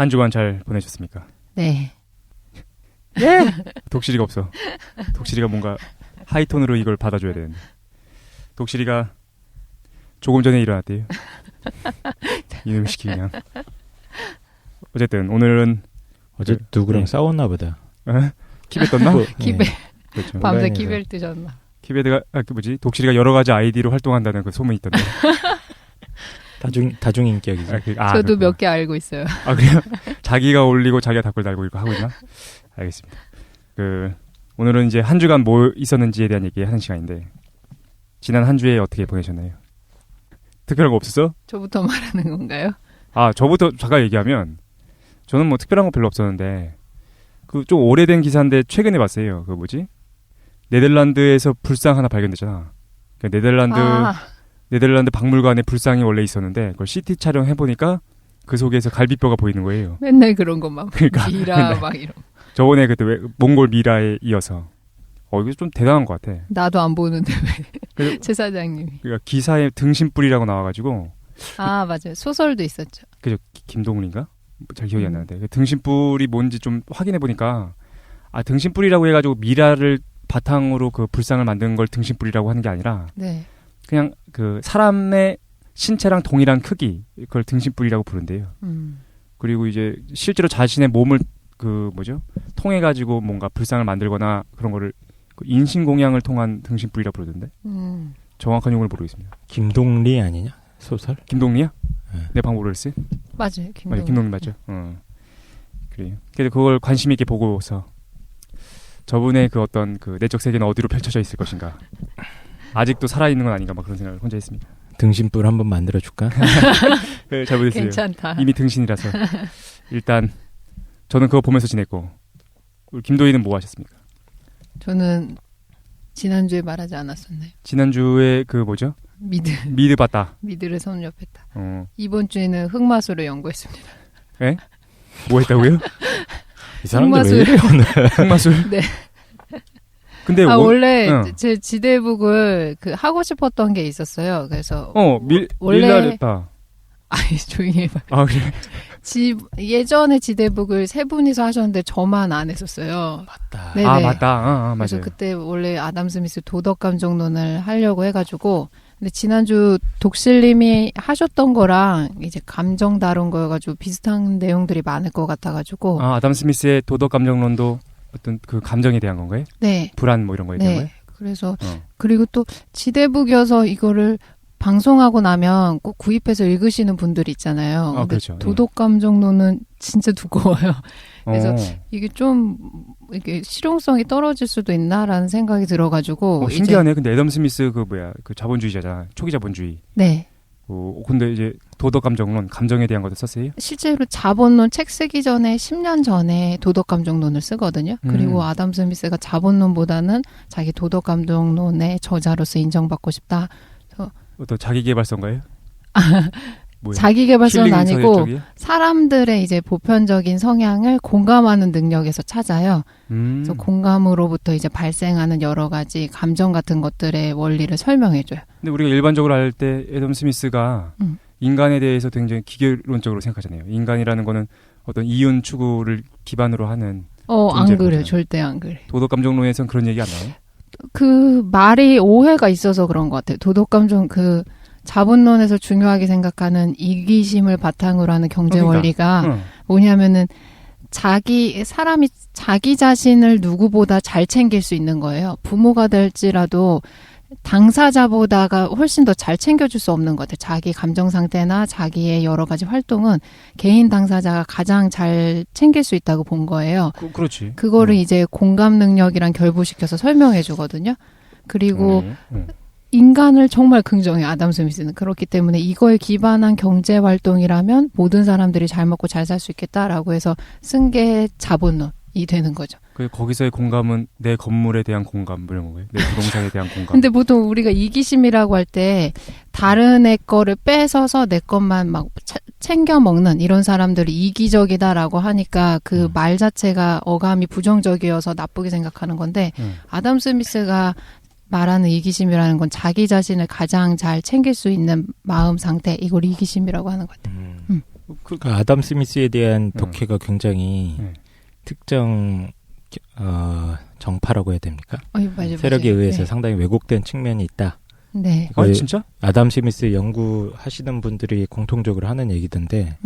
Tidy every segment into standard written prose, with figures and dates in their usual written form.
한 주간 잘 보내셨습니까? 네. 예! 독실이가 없어. 독실이가 뭔가 하이톤으로 이걸 받아줘야 되는데. 독실이가 조금 전에 일어났대요. 이놈 시키 그냥. 어쨌든 오늘은 어제 누구랑 싸웠나 보다. 키베 떴나? 키베. 그렇죠. 밤새 온라인에서. 키베를 뜨셨나. 키베드가 독실이가 여러 가지 아이디로 활동한다는 그 소문이 있던데. 다중 인격이지. 저도 몇 개 알고 있어요. 아 그래요? 자기가 올리고 자기가 댓글 달고 이거 하고 있나? 알겠습니다. 오늘은 이제 한 주간 뭐 있었는지에 대한 얘기하는 시간인데 지난 한 주에 어떻게 보내셨나요? 특별한 거 없었어? 저부터 말하는 건가요? 아 저부터 잠깐 얘기하면 저는 뭐 특별한 거 별로 없었는데 그 좀 오래된 기사인데 최근에 봤어요. 그 뭐지? 네덜란드에서 불상 하나 발견됐잖아. 그러니까 네덜란드 박물관에 불상이 원래 있었는데 그걸 CT 촬영해 보니까 그 속에서 갈비뼈가 보이는 거예요. 맨날 그런 것만. 그러니까 미라 맨날. 막 이런. 저번에 그때 왜 몽골 미라에 이어서 이거 좀 대단한 것 같아. 나도 안 보는데 그- 왜? 최 사장님이. 그러니까 기사에 등신뿔이라고 나와가지고 아 맞아요. 소설도 있었죠. 그죠 김동훈인가? 잘 기억이 안 나는데 그 등신뿔이 뭔지 좀 확인해 보니까 등신뿔이라고 해가지고 미라를 바탕으로 그 불상을 만든 걸 등신뿔이라고 하는 게 아니라 네. 그냥 그 사람의 신체랑 동일한 크기 그걸 등신뿔이라고 부른대요. 그리고 이제 실제로 자신의 몸을 통해 가지고 뭔가 불상을 만들거나 그런 거를 그 인신공양을 통한 등신뿔이라고 부르던데. 정확한 용어를 모르겠습니다. 김동리 아니냐? 소설? 김동리야? 네. 내 방법을 쓰? 맞아요. 맞아요. 김동리 맞죠? 그래요. 그래서 그걸 관심 있게 보고서 저분의 그 어떤 그 내적 세계는 어디로 펼쳐져 있을 것인가. 아직도 살아있는 건 아닌가 막 그런 생각을 혼자 했습니다. 등신뿔 한번 만들어줄까? 네, 잘 못했어요. 괜찮다. 이미 등신이라서. 일단 저는 그거 보면서 지냈고 우리 김도희는 뭐 하셨습니까? 저는 지난주에 말하지 않았었나요? 지난주에 그 뭐죠? 미드 봤다. 미드를 섭렵했다. 어. 이번 주에는 흑마술을 연구했습니다. 예? 뭐 했다고요? 이 사람들 왜 이래 오늘? 흑마술? 네. 근데 원래 응. 제 지대북을 하고 싶었던 게 있었어요. 그래서 원래 밀렸다. 아이 조용히 해봐. 아 그래? 예전에 지대북을 세 분이서 하셨는데 저만 안 했었어요. 맞다. 네네. 아 맞다. 그래서 맞아요. 그때 원래 아담 스미스 도덕감정론을 하려고 해가지고 근데 지난주 독실님이 하셨던 거랑 이제 감정 다룬 거여가지고 비슷한 내용들이 많을 것 같아가지고 아담 스미스의 도덕 감정론도 어떤 그 감정에 대한 건가요? 네. 불안 뭐 이런 거에 대한 네. 거예요? 그래서 그리고 또 지대북이어서 이거를 방송하고 나면 꼭 구입해서 읽으시는 분들이 있잖아요. 근데 그렇죠. 도덕감정론은 진짜 두꺼워요. 그래서 어. 이게 좀 이게 실용성이 떨어질 수도 있나라는 생각이 들어가지고 신기하네. 근데 애덤 스미스 그 자본주의자잖아. 초기 자본주의. 네. 근데 이제 도덕 감정론, 감정에 대한 것도 썼어요? 실제로 자본론 책 쓰기 전에 10년 전에 도덕감정론을 쓰거든요. 그리고 아담 스미스가 자본론보다는 자기 도덕감정론의 저자로서 인정받고 싶다. 어떤 자기계발서인가요? 뭐예요? 자기계발서는 아니고 쪽이에요? 사람들의 이제 보편적인 성향을 공감하는 능력에서 찾아요. 그래서 공감으로부터 이제 발생하는 여러 가지 감정 같은 것들의 원리를 설명해줘요. 근데 우리가 일반적으로 알 때 애덤 스미스가 인간에 대해서 굉장히 기계론적으로 생각하잖아요. 인간이라는 거는 어떤 이윤 추구를 기반으로 하는 안 그래. 거잖아요. 절대 안 그래. 도덕감정론에선 그런 얘기 안 나와요? 그 말이 오해가 있어서 그런 것 같아요. 도덕감정 자본론에서 중요하게 생각하는 이기심을 바탕으로 하는 경제 원리가 뭐냐면은 사람이 자기 자신을 누구보다 잘 챙길 수 있는 거예요. 부모가 될지라도 당사자보다가 훨씬 더 잘 챙겨줄 수 없는 것 같아요. 자기 감정 상태나 자기의 여러 가지 활동은 개인 당사자가 가장 잘 챙길 수 있다고 본 거예요. 그렇지. 그거를 이제 공감 능력이랑 결부시켜서 설명해 주거든요. 그리고 인간을 정말 긍정해 아담 스미스는. 그렇기 때문에 이거에 기반한 경제 활동이라면 모든 사람들이 잘 먹고 잘 살 수 있겠다라고 해서 쓴 게 자본론이 되는 거죠. 거기서의 공감은 내 건물에 대한 공감 뭐 이런 거예요? 내 부동산에 대한 공감. 근데 보통 우리가 이기심이라고 할 때 다른 애 거를 뺏어서 내 것만 막 챙겨 먹는 이런 사람들이 이기적이다라고 하니까 그 말 자체가 어감이 부정적이어서 나쁘게 생각하는 건데 아담 스미스가 말하는 이기심이라는 건 자기 자신을 가장 잘 챙길 수 있는 마음 상태, 이걸 이기심이라고 하는 것 같아요. 그 아담 스미스에 대한 독해가 굉장히 특정 정파라고 해야 됩니까? 맞아요, 세력에 맞아요. 의해서 네. 상당히 왜곡된 측면이 있다. 네. 진짜? 아담 스미스 연구하시는 분들이 공통적으로 하는 얘기던데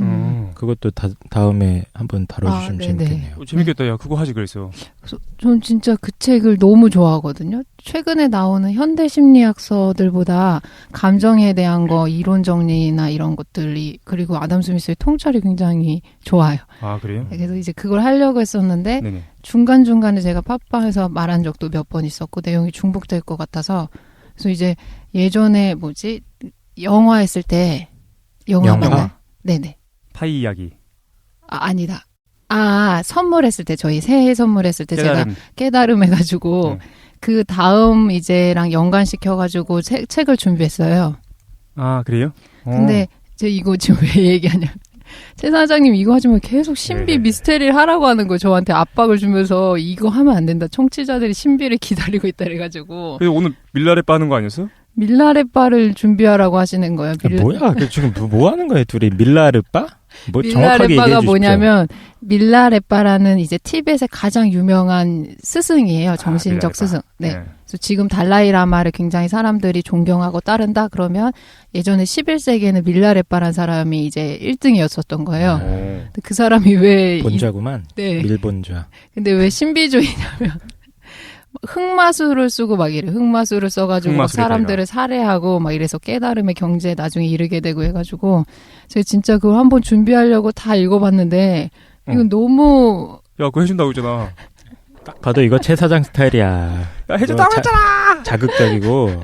그것도 다음에 한번 다뤄주시면 네네. 재밌겠네요. 재밌겠다. 야, 그거 하지 그랬어. 그래서 전 진짜 그 책을 너무 좋아하거든요. 최근에 나오는 현대 심리학서들보다 감정에 대한 거 이론 정리나 이런 것들이 그리고 아담 스미스의 통찰이 굉장히 좋아요. 아, 그래요? 그래서 이제 그걸 하려고 했었는데 네네. 중간중간에 제가 팟빵에서 말한 적도 몇 번 있었고 내용이 중복될 것 같아서 그래서 이제 예전에 영화 했을 때 영화 맞나요? 네네. 파이 이야기. 아니다. 선물했을 때 저희 새해 선물했을 때 제가 깨달음 해가지고 그 다음 이제랑 연관시켜가지고 책을 준비했어요. 아, 그래요? 근데 제가 이거 지금 왜 얘기하냐? 최 사장님 이거 하지만 계속 신비 네네. 미스테리를 하라고 하는 거 저한테 압박을 주면서 이거 하면 안 된다. 청취자들이 신비를 기다리고 있다 그래가지고. 그래서 오늘 밀라레 빠는 거 아니었어? 밀라레바를 준비하라고 하시는 거예요. 뭐야? 지금 뭐 하는 거예요? 둘이 밀라르바? 뭐 정확하게 얘기해 밀라레바가 주십시오. 뭐냐면 밀라레바라는 이제 티벳의 가장 유명한 스승이에요. 정신적 밀라레바. 스승. 네. 그래서 지금 달라이라마를 굉장히 사람들이 존경하고 따른다 그러면 예전에 11세기에는 밀라레바라는 사람이 이제 1등이었었던 거예요. 근데 그 사람이 왜 본좌구만. 네. 밀본좌. 근데 왜 신비주의냐면 흑마술을 쓰고 막 이래. 흑마술을 써가지고 막 사람들을 살해하고 막 이래서 깨달음의 경지에 나중에 이르게 되고 해가지고 제가 진짜 그걸 한번 준비하려고 다 읽어봤는데 이건 너무 야, 그거 해준다고 했잖아. 딱 봐도 이거 최 사장 스타일이야. 야, 해준다고 했잖아! 자극적이고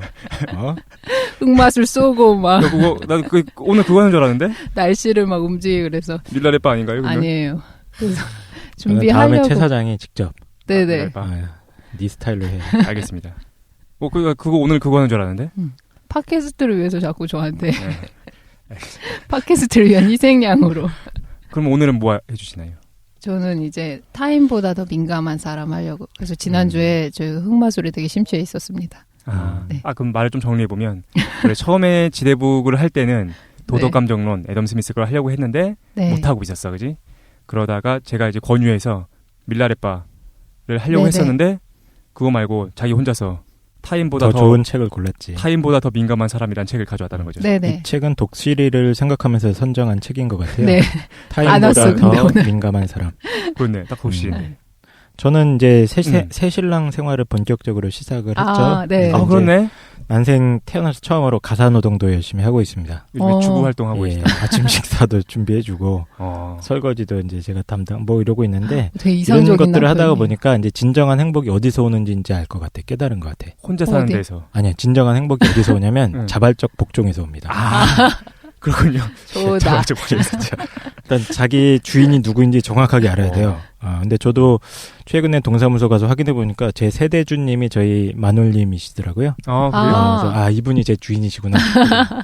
흑마술 쏘고 막 야, 나도 오늘 그거 하는 줄 알았는데? 날씨를 막 움직이고 그래서 밀라레 빠 아닌가요? 그러면? 아니에요. 그래서 다음에 준비하려고. 최 사장이 직접 네네. 네 스타일로 해. 알겠습니다. 그거 오늘 그거 하는 줄 알았는데? 팟캐스트를 위해서 자꾸 저한테 팟캐스트를 위한 희생양으로. 그럼 오늘은 뭐 해주시나요? 저는 이제 타인보다 더 민감한 사람 하려고. 그래서 지난주에 저희 흑마술에 되게 심취해 있었습니다. 네. 그럼 말을 좀 정리해보면 원래 처음에 지대북을 할 때는 도덕감정론 애덤 스미스 걸 하려고 했는데 못하고 있었어. 그지? 그러다가 제가 이제 권유해서 밀라레빠를 하려고 했었는데 그거 말고 자기 혼자서 타인보다 더 좋은 책을 골랐지. 타인보다 더 민감한 사람이란 책을 가져왔다는 거죠. 네네. 이 책은 독실이를 생각하면서 선정한 책인 것 같아요. 네. 타인보다 더 민감한 사람. 그렇네. 딱 독실. 저는 이제 새 신랑 생활을 본격적으로 시작을 했죠. 네. 그렇네. 난생 태어나서 처음으로 가사노동도 열심히 하고 있습니다. 요즘에 주부 활동하고 있어요. 아침 식사도 준비해주고 설거지도 이제 제가 담당 이러고 있는데 이런 것들을 하다가 보니까 이제 진정한 행복이 어디서 오는지 이제 알 것 같아. 깨달은 것 같아. 혼자 사는 데서. 아니야. 진정한 행복이 어디서 오냐면 자발적 복종에서 옵니다. 그렇군요. 자발적 복종에서. 일단 자기 주인이 누구인지 정확하게 알아야 돼요. 근데 저도 최근에 동사무소 가서 확인해 보니까 제 세대주님이 저희 마눌님이시더라고요. 그래서 이분이 제 주인이시구나.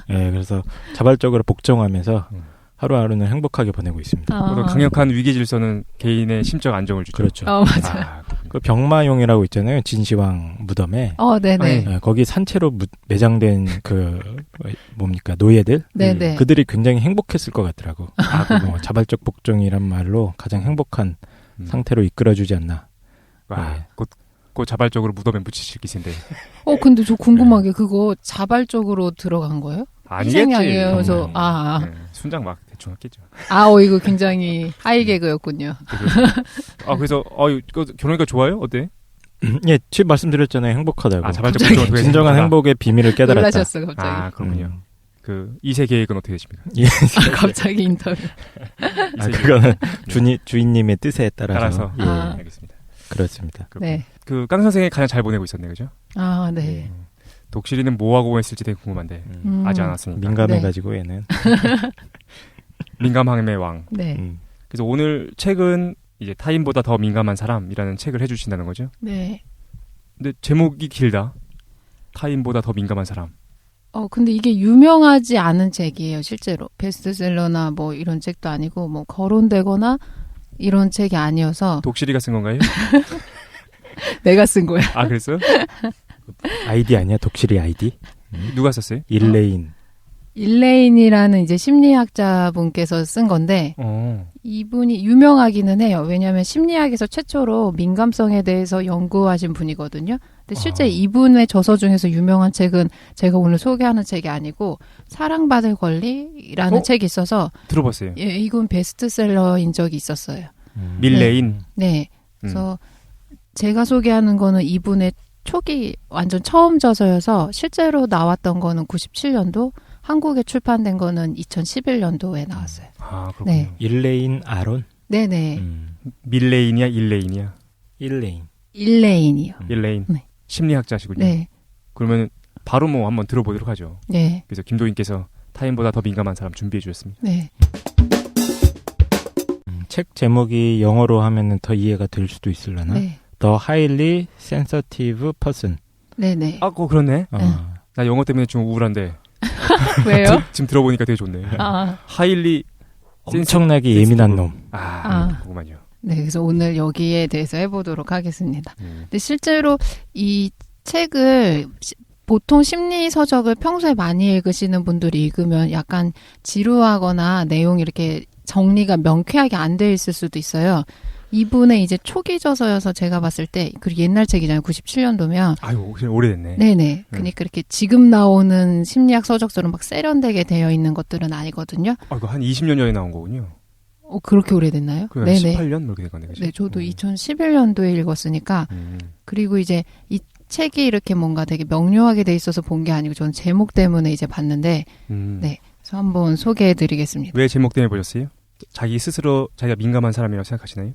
네, 그래서 자발적으로 복종하면서 하루하루는 행복하게 보내고 있습니다. 강력한 위기 질서는 개인의 심적 안정을 주죠. 그렇죠. 맞아요. 그 병마용이라고 있잖아요. 진시황 무덤에. 네네. 네, 거기 산채로 매장된 노예들. 네네. 그들이 굉장히 행복했을 것 같더라고. 자발적 복종이란 말로 가장 행복한 상태로 이끌어주지 않나. 곧 자발적으로 무덤에 묻히실 기세인데. 근데 저 궁금하게 그거 자발적으로 들어간 거예요? 아니겠지. 그래서 순장 막 대충 했겠죠. 이거 굉장히 하이 개그였군요. 그래서 결혼하니까 좋아요? 어때? 예, 지금 말씀드렸잖아요. 행복하다고. 자발적 복종 진정한 행복의 비밀을 깨달았다. 놀라셨어 갑자기. 그렇군요. 그 2세 계획은 어떻게 되십니까? 갑자기 인터뷰. 그거는 주인님의 뜻에 따라서. 알겠습니다. 그렇습니다. 네. 그 깡 선생이 가장 잘 보내고 있었네, 그죠? 네. 독실이는 뭐 하고 했을지 되게 궁금한데 아직 안 왔으니까. 민감해가지고 얘는. 민감함의 왕. 네. 그래서 오늘 책은 이제 타인보다 더 민감한 사람이라는 책을 해주신다는 거죠? 네. 근데 제목이 길다. 타인보다 더 민감한 사람. 근데 이게 유명하지 않은 책이에요, 실제로. 베스트셀러나 뭐 이런 책도 아니고, 거론되거나 이런 책이 아니어서. 독실이가 쓴 건가요? 내가 쓴 거야. 그랬어요? 아이디 아니야? 독실이 아이디? 누가 썼어요? 일레인. 일레인이라는 이제 심리학자분께서 쓴 건데 이분이 유명하기는 해요. 왜냐하면 심리학에서 최초로 민감성에 대해서 연구하신 분이거든요. 근데 실제 이분의 저서 중에서 유명한 책은 제가 오늘 소개하는 책이 아니고 사랑받을 권리라는 책이 있어서 들어봤어요. 예, 이건 베스트셀러인 적이 있었어요. 밀레인. 네. 그래서 제가 소개하는 거는 이분의 초기 완전 처음 저서여서 실제로 나왔던 거는 97년도, 한국에 출판된 거는 2011년도에 나왔어요. 아, 그렇군요. 네. 일레인 아론? 네네. 밀레인이야, 일레인이야? 일레인. 일레인이요. 일레인. 네. 심리학자시군요. 네. 그러면 바로 뭐 한번 들어보도록 하죠. 네. 그래서 김도인께서 타인보다 더 민감한 사람 준비해 주셨습니다. 네. 책 제목이 영어로 하면은 더 이해가 될 수도 있으려나? 네. The Highly Sensitive Person. 네네. 아, 그렇네. 어. 나 영어 때문에 좀 우울한데. 왜요? 지금 들어보니까 되게 좋네. 하일리 엄청나게 예민한 놈. 그거만요. 네, 그래서 오늘 여기에 대해서 해보도록 하겠습니다. 근데 실제로 이 책을 보통 심리 서적을 평소에 많이 읽으시는 분들이 읽으면 약간 지루하거나 내용이 이렇게 정리가 명쾌하게 안 돼 있을 수도 있어요. 이분의 이제 초기 저서여서 제가 봤을 때, 그리고 옛날 책이잖아요. 97년도면. 아유, 오래됐네. 네네. 그러니까 그렇게 지금 나오는 심리학 서적처럼 막 세련되게 되어 있는 것들은 아니거든요. 아, 이거 한 20년 전에 나온 거군요. 그렇게 오래됐나요? 네네. 18년? 뭐 이렇게 된 거네. 그치? 네, 저도 2011년도에 읽었으니까. 그리고 이제 이 책이 이렇게 뭔가 되게 명료하게 돼 있어서 본 게 아니고 저는 제목 때문에 이제 봤는데, 네. 그래서 한번 소개해 드리겠습니다. 왜 제목 때문에 보셨어요? 자기 스스로 자기가 민감한 사람이라고 생각하시나요?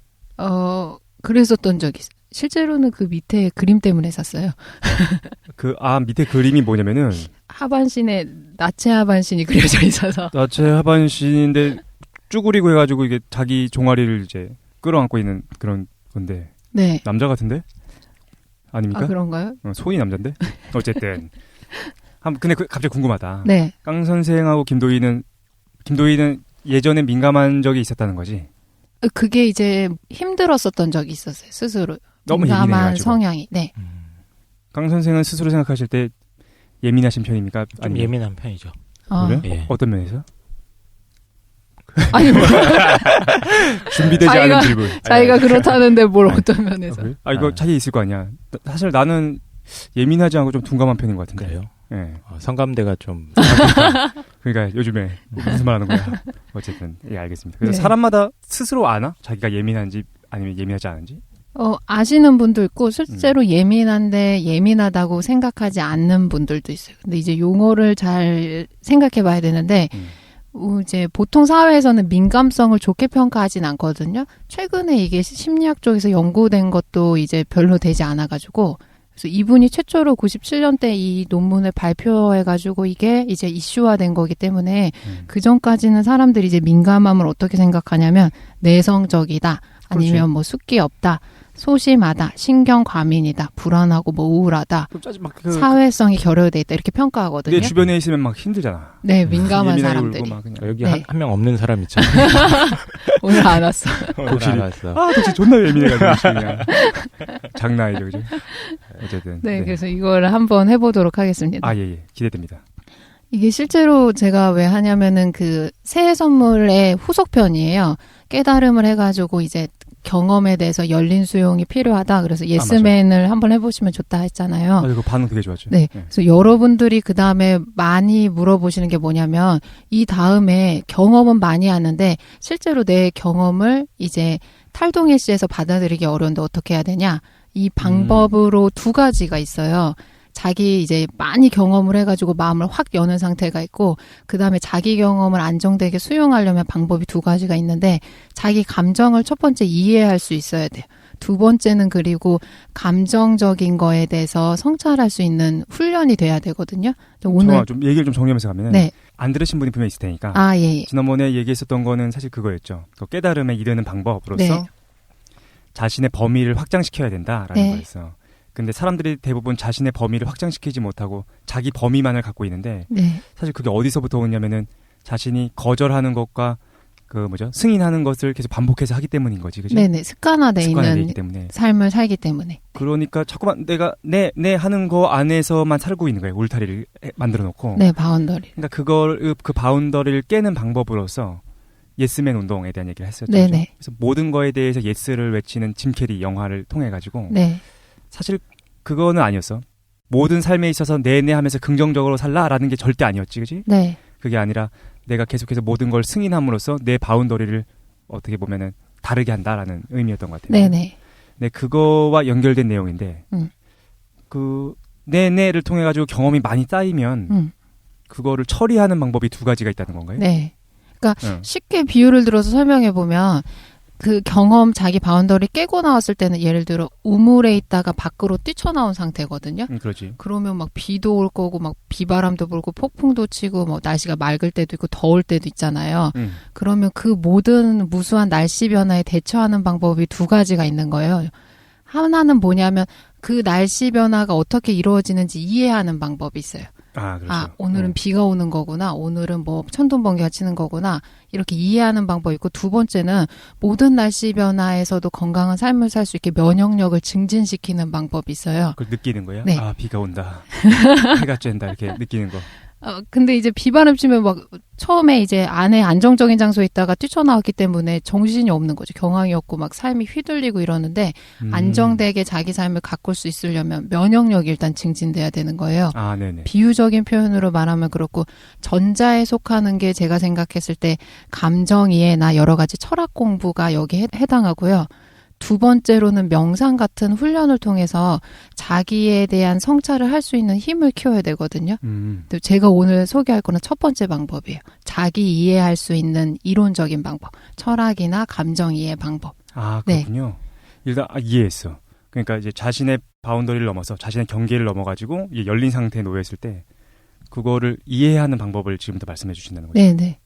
그랬었던 적이 있어요. 실제로는 그 밑에 그림 때문에 샀어요. 밑에 그림이 뭐냐면은 하반신에 나체 하반신이 그려져 있어서. 나체 하반신인데 쭈그리고 해가지고 이게 자기 종아리를 이제 끌어안고 있는 그런 건데. 네. 남자 같은데? 아닙니까? 아, 그런가요? 소인이 남잔데? 어쨌든. 근데 갑자기 궁금하다. 네. 깡 선생하고 김도희는 예전에 민감한 적이 있었다는 거지? 그게 이제 힘들었었던 적이 있었어요. 스스로. 너무 민감한 예민해가지고. 성향이. 네. 강 선생은 스스로 생각하실 때 예민하신 편입니까? 좀 아니면 예민한 편이죠. 그래? 예. 어떤 면에서? 아니 뭐 준비되지 않은 질문. 자기가 그렇다는데 뭘 어떤 면에서? 이거 차이 있을 거 아니야. 사실 나는 예민하지 않고 좀 둔감한 편인 것 같은데. 그래요? 예. 성감대가 좀. 그러니까 요즘에 무슨 말 하는 거야. 어쨌든 예, 알겠습니다. 그래서 네. 사람마다 스스로 아나? 자기가 예민한지 아니면 예민하지 않은지? 아시는 분도 있고 실제로 예민한데 예민하다고 생각하지 않는 분들도 있어요. 근데 이제 용어를 잘 생각해 봐야 되는데 이제 보통 사회에서는 민감성을 좋게 평가하진 않거든요. 최근에 이게 심리학 쪽에서 연구된 것도 이제 별로 되지 않아 가지고 그래서 이분이 최초로 97년대 이 논문을 발표해가지고 이게 이제 이슈화된 거기 때문에 그 전까지는 사람들이 이제 민감함을 어떻게 생각하냐면 내성적이다, 아니면 그렇지. 뭐 숫기 없다, 소심하다, 신경 과민이다, 불안하고 뭐 우울하다, 사회성이 결여돼 있다 이렇게 평가하거든요. 내 주변에 있으면 막 힘들잖아. 네, 민감한 예민하게 사람들이. 울고 막 그냥. 여기 네. 한 명 없는 사람 있잖아요. 오늘 안 왔어. 독실이. 안 왔어. 독실 존나 예민해가지고 그냥 장난 아니죠, 그죠? 어쨌든. 네, 그래서 이걸 한번 해보도록 하겠습니다. 예. 기대됩니다. 이게 실제로 제가 왜 하냐면은 그 새해 선물의 후속편이에요. 깨달음을 해가지고 이제 경험에 대해서 열린 수용이 필요하다. 그래서 예스맨을 한번 해보시면 좋다 했잖아요. 그 반응 되게 좋았죠. 네. 그래서 여러분들이 그 다음에 많이 물어보시는 게 뭐냐면 이 다음에 경험은 많이 하는데 실제로 내 경험을 이제 탈동일시에서 받아들이기 어려운데 어떻게 해야 되냐? 이 방법으로 두 가지가 있어요. 자기 이제 많이 경험을 해가지고 마음을 확 여는 상태가 있고 그 다음에 자기 경험을 안정되게 수용하려면 방법이 두 가지가 있는데 자기 감정을 첫 번째 이해할 수 있어야 돼요. 두 번째는 그리고 감정적인 거에 대해서 성찰할 수 있는 훈련이 돼야 되거든요. 오늘 좀 얘기를 좀 정리하면서 가면은 네. 안 들으신 분이 분명히 있을 테니까 예. 지난번에 얘기했었던 거는 사실 그거였죠. 그 깨달음에 이르는 방법으로서 네. 자신의 범위를 확장시켜야 된다라는 네. 거였어. 근데 사람들이 대부분 자신의 범위를 확장시키지 못하고 자기 범위만을 갖고 있는데 네. 사실 그게 어디서부터 오냐면은 자신이 거절하는 것과 승인하는 것을 계속 반복해서 하기 때문인 거지, 그죠? 네네. 습관화돼 있는 때문에. 삶을 살기 때문에. 그러니까 자꾸만 내가 내 하는 거 안에서만 살고 있는 거예요. 울타리를 만들어 놓고. 네, 바운더리. 그러니까 그 바운더리를 깨는 방법으로서 예스맨 운동에 대한 얘기를 했었죠. 네네. 그래서 모든 거에 대해서 예스를 외치는 짐 캐리 영화를 통해 가지고 네. 사실 그거는 아니었어. 모든 삶에 있어서 내내 하면서 긍정적으로 살라라는 게 절대 아니었지, 그지? 네. 그게 아니라 내가 계속해서 모든 걸 승인함으로써 내 바운더리를 어떻게 보면은 다르게 한다라는 의미였던 것 같아요. 네네. 네, 그거와 연결된 내용인데, 그 내내를 통해 가지고 경험이 많이 쌓이면 그거를 처리하는 방법이 두 가지가 있다는 건가요? 네. 그러니까 쉽게 비유를 들어서 설명해 보면 그 경험 자기 바운더리 깨고 나왔을 때는 예를 들어 우물에 있다가 밖으로 뛰쳐나온 상태거든요. 그렇지. 그러면 막 비도 올 거고 막 비바람도 불고 폭풍도 치고 뭐 날씨가 맑을 때도 있고 더울 때도 있잖아요. 그러면 그 모든 무수한 날씨 변화에 대처하는 방법이 두 가지가 있는 거예요. 하나는 뭐냐면 그 날씨 변화가 어떻게 이루어지는지 이해하는 방법이 있어요. 그렇죠. 오늘은 비가 오는 거구나. 오늘은 뭐 천둥번개가 치는 거구나. 이렇게 이해하는 방법이 있고, 두 번째는 모든 날씨 변화에서도 건강한 삶을 살 수 있게 면역력을 증진시키는 방법이 있어요. 그걸 느끼는 거예요? 네. 비가 온다. 해가 쬐는다. 이렇게 느끼는 거. 근데 이제 비바람 치면 막 처음에 이제 안에 안정적인 장소에 있다가 뛰쳐나왔기 때문에 정신이 없는 거죠. 경황이 없고 막 삶이 휘둘리고 이러는데 안정되게 자기 삶을 가꿀 수 있으려면 면역력이 일단 증진돼야 되는 거예요. 네네. 비유적인 표현으로 말하면 그렇고 전자에 속하는 게 제가 생각했을 때 감정이해나 여러 가지 철학 공부가 여기에 해당하고요. 두 번째로는 명상 같은 훈련을 통해서 자기에 대한 성찰을 할 수 있는 힘을 키워야 되거든요. 제가 오늘 소개할 거는 첫 번째 방법이에요. 자기 이해할 수 있는 이론적인 방법. 철학이나 감정 이해 방법. 그렇군요. 네. 일단 이해했어. 그러니까 이제 자신의 바운더리를 넘어서 자신의 경계를 넘어가지고 이게 열린 상태에 놓여 있을 때 그거를 이해하는 방법을 지금부터 말씀해 주신다는 거죠. 네네.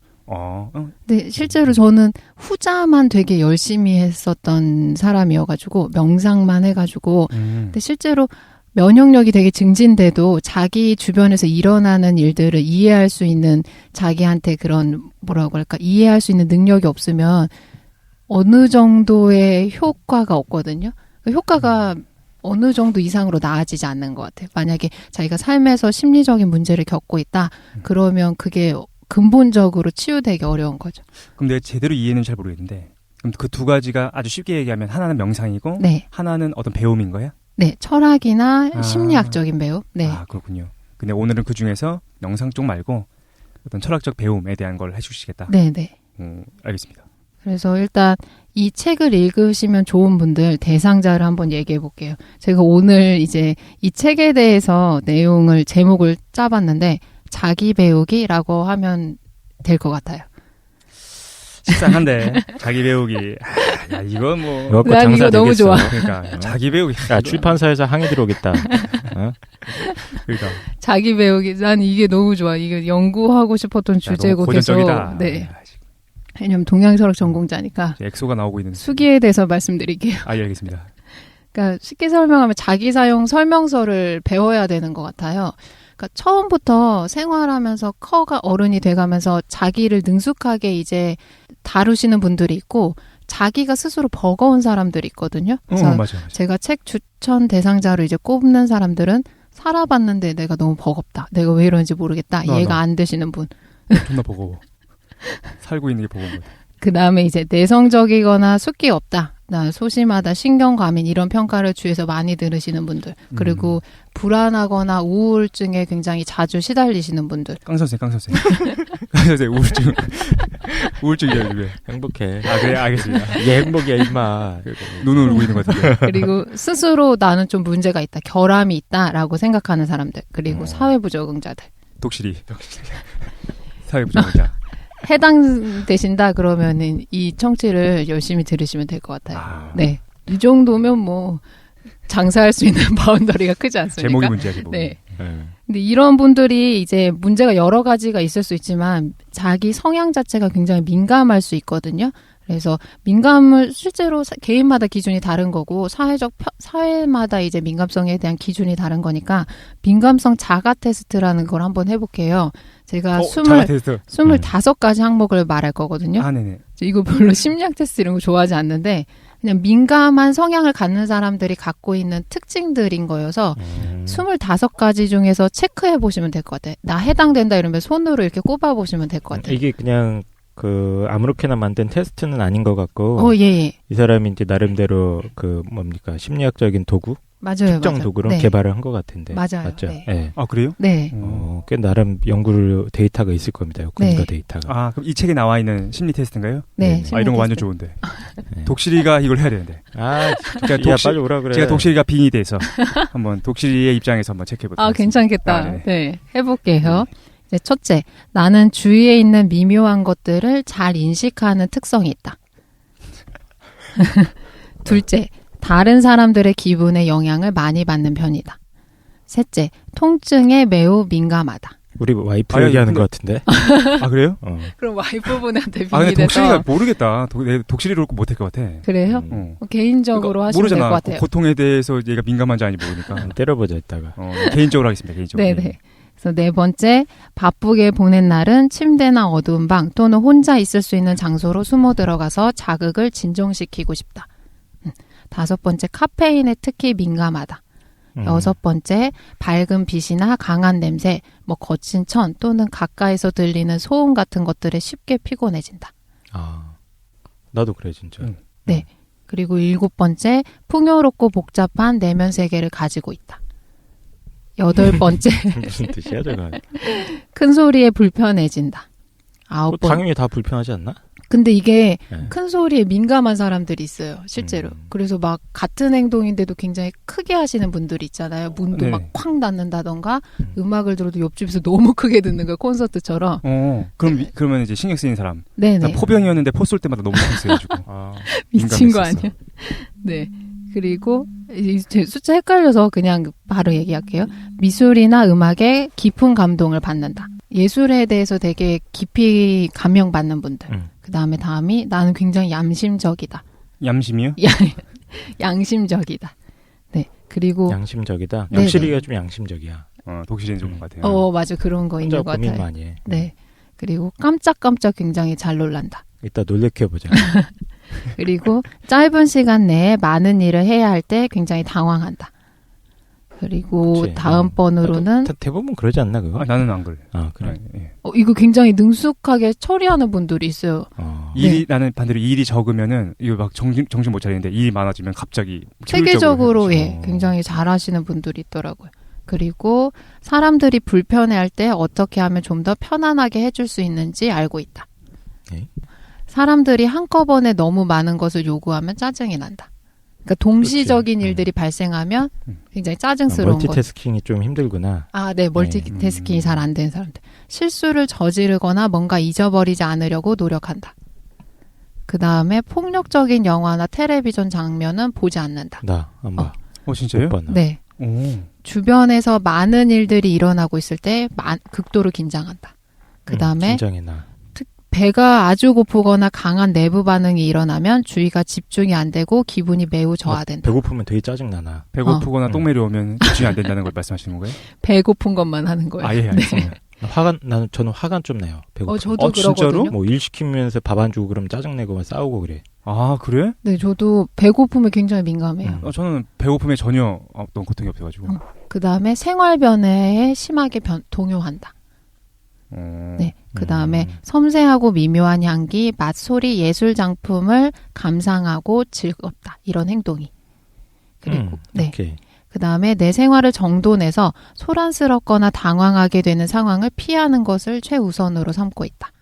네, 실제로 저는 후자만 되게 열심히 했었던 사람이어가지고 명상만 해가지고 근데 실제로 면역력이 되게 증진돼도 자기 주변에서 일어나는 일들을 이해할 수 있는 자기한테 그런 뭐라고 할까 이해할 수 있는 능력이 없으면 어느 정도의 효과가 없거든요. 그 효과가 어느 정도 이상으로 나아지지 않는 것 같아요. 만약에 자기가 삶에서 심리적인 문제를 겪고 있다 그러면 그게 근본적으로 치유되기 어려운 거죠. 그럼 내가 제대로 이해는 잘 모르겠는데 그럼 그 두 가지가 아주 쉽게 얘기하면 하나는 명상이고 네. 하나는 어떤 배움인 거야? 네. 철학이나 심리학적인 배움. 네. 그렇군요. 근데 오늘은 그중에서 명상 쪽 말고 어떤 철학적 배움에 대한 걸 해주시겠다. 네네. 알겠습니다. 그래서 일단 이 책을 읽으시면 좋은 분들 대상자를 한번 얘기해 볼게요. 제가 오늘 이제 이 책에 대해서 내용을 제목을 짜봤는데 자기 배우기라고 하면 될 것 같아요. 식상한데 자기 배우기. 이거 뭐. 난 이거 너무 좋아. 그러니까 자기 배우기. 출판사에서 항의 들어오겠다. 그러니까. 자기 배우기. 난 이게 너무 좋아. 이거 연구하고 싶었던 주제고 계속. 네. 왜냐면 동양철학 전공자니까. 엑소가 나오고 있는. 수기에 대해서 말씀드릴게요. 예, 알겠습니다. 그러니까 쉽게 설명하면 자기 사용 설명서를 배워야 되는 것 같아요. 그러니까 처음부터 생활하면서 커가 어른이 돼가면서 자기를 능숙하게 이제 다루시는 분들이 있고 자기가 스스로 버거운 사람들이 있거든요. 그래서 맞아. 제가 책 추천 대상자로 이제 꼽는 사람들은 살아봤는데 내가 너무 버겁다. 내가 왜 이런지 모르겠다. 이해가 안 되시는 분. 존나 버거워. 살고 있는 게 버거운 거야. 그 다음에 이제 내성적이거나 숫기 없다. 나 소심하다, 신경과민 이런 평가를 주위에서 많이 들으시는 분들. 그리고 불안하거나 우울증에 굉장히 자주 시달리시는 분들. 깡 선생. 깡 선생 우울증이야 왜? 행복해. 그래 알겠습니다. 이게 행복이야 임마. 눈을 울고 있는 것 같은데. 그리고 스스로 나는 좀 문제가 있다, 결함이 있다라고 생각하는 사람들. 그리고 사회부적응자들. 독실이. 사회부적응자. 해당되신다 그러면은 이 청취를 열심히 들으시면 될 것 같아요. 네, 이 정도면 뭐 장사할 수 있는 바운더리가 크지 않습니까? 제목이 문제야 제목. 네. 근데 이런 분들이 이제 문제가 여러 가지가 있을 수 있지만 자기 성향 자체가 굉장히 민감할 수 있거든요. 그래서 민감을 실제로 개인마다 기준이 다른 거고 사회마다 이제 민감성에 대한 기준이 다른 거니까 민감성 자가 테스트라는 걸 한번 해볼게요. 제가 25가지 항목을 말할 거거든요. 아, 네네. 이거 별로 심리학 테스트 이런 거 좋아하지 않는데 그냥 민감한 성향을 갖는 사람들이 갖고 있는 특징들인 거여서 25가지 중에서 체크해 보시면 될 것 같아요. 나 해당된다 이러면 손으로 이렇게 꼽아 보시면 될 것 같아요. 이게 그냥 아무렇게나 만든 테스트는 아닌 것 같고. 예. 이 사람이 이제 나름대로 심리학적인 도구? 맞아요. 특정 도구로 네. 개발을 한 것 같은데. 맞아요. 맞죠? 네. 네. 아, 그래요? 네. 꽤 나름 데이터가 있을 겁니다. 근거 데이터가. 아, 그럼 이 책에 나와 있는 심리 테스트인가요? 네. 아, 이런 거 완전 좋은데. 독실이가 이걸 해야 되는데. 제가 빨리 오라 그래. 제가 독실이가 빙이 돼서 한번 독실이의 입장에서 한번 체크해보도록 하겠습니다. 괜찮겠다. 네. 해볼게요. 이제 첫째, 나는 주위에 있는 미묘한 것들을 잘 인식하는 특성이 있다. 둘째, 다른 사람들의 기분에 영향을 많이 받는 편이다. 셋째, 통증에 매우 민감하다. 우리 와이프 얘기하는 것 같은데. 아, 그래요? 그럼 와이프분한테 빙이 근데 돼서. 독실이가 모르겠다. 독실이를 못할 것 같아. 그래요? 개인적으로 하시면 될 것 같아요. 고통에 대해서 얘가 민감한지 아닌지 모르니까. 때려보자 이따가. 개인적으로 하겠습니다. 개인적으로. 네네. 그래서 네 번째, 바쁘게 보낸 날은 침대나 어두운 방 또는 혼자 있을 수 있는 장소로 숨어 들어가서 자극을 진정시키고 싶다. 다섯 번째, 카페인에 특히 민감하다. 여섯 번째, 밝은 빛이나 강한 냄새, 거친 천 또는 가까이서 들리는 소음 같은 것들에 쉽게 피곤해진다. 나도 그래 진짜. 네. 그리고 일곱 번째, 풍요롭고 복잡한 내면 세계를 가지고 있다. 여덟 번째, 무슨 뜻이야 저거? 큰 소리에 불편해진다. 아홉 번. 당연히 다 불편하지 않나? 근데 이게 큰 소리에 민감한 사람들이 있어요, 실제로. 그래서 막 같은 행동인데도 굉장히 크게 하시는 분들이 있잖아요. 문도 막 쾅 닫는다던가 음악을 들어도 옆집에서 너무 크게 듣는 거예요, 콘서트처럼. 그러면 이제 신경 쓰이는 사람. 네네. 포병이었는데 포 쏠 때마다 너무 신경 쓰여가지고. 미친 거 아니야? 네. 그리고 제 숫자 헷갈려서 그냥 바로 얘기할게요. 미술이나 음악에 깊은 감동을 받는다. 예술에 대해서 되게 깊이 감명받는 분들. 다음이 나는 굉장히 얌심적이다. 얌심이요? 양심적이다. 네. 그리고 양심적이다. 독실이가 좀 양심적이야. 독실이는 좋은 것 같아요. 맞아. 그런 거 있는 것 같아요. 고민 많이 해. 네. 그리고 깜짝깜짝 굉장히 잘 놀란다. 이따 놀래켜보자. 그리고 짧은 시간 내에 많은 일을 해야 할 때 굉장히 당황한다. 그리고 그치. 다음 번으로는 대부분 그러지 않나 그거? 나는 안 그래. 그래. 예. 이거 굉장히 능숙하게 처리하는 분들이 있어요. 일이 나는 반대로 일이 적으면은 이거 막 정신 못 차리는데 일이 많아지면 갑자기 체계적으로 굉장히 잘하시는 분들이 있더라고요. 그리고 사람들이 불편해할 때 어떻게 하면 좀 더 편안하게 해줄 수 있는지 알고 있다. 사람들이 한꺼번에 너무 많은 것을 요구하면 짜증이 난다. 그러니까 동시적인 일들이 발생하면 굉장히 짜증스러운 거. 멀티태스킹이 좀 힘들구나. 네. 멀티태스킹이 잘 안 되는 사람들. 실수를 저지르거나 뭔가 잊어버리지 않으려고 노력한다. 그 다음에 폭력적인 영화나 텔레비전 장면은 보지 않는다. 나 안 봐. 진짜요? 네. 주변에서 많은 일들이 일어나고 있을 때 극도로 긴장한다. 그 다음에 긴장해 나. 배가 아주 고프거나 강한 내부 반응이 일어나면 주의가 집중이 안 되고 기분이 매우 저하된다. 배고프면 되게 짜증나나. 배고프거나 똥매리 오면 집중이 안 된다는 걸 말씀하시는 거예요? 배고픈 것만 하는 거예요. 예, 알겠습니다. 네. 저는 화가 좀 내요. 배고프면. 저도 진짜로? 그러거든요. 일 시키면서 밥 안 주고 그러면 짜증내고 막 싸우고 그래. 그래? 네, 저도 배고픔에 굉장히 민감해요. 저는 배고픔에 전혀 어떤 고통이 없어가지고. 그 다음에 생활 변화에 심하게 동요한다. 네. 그 다음에 섬세하고 미묘한 향기, 맛, 소리, 예술 작품을 감상하고 즐겁다. 이런 행동이. 그리고, 네. 그 다음에 내 생활을 정돈해서 소란스럽거나 당황하게 되는 상황을 피하는 것을 최우선으로 삼고 있다.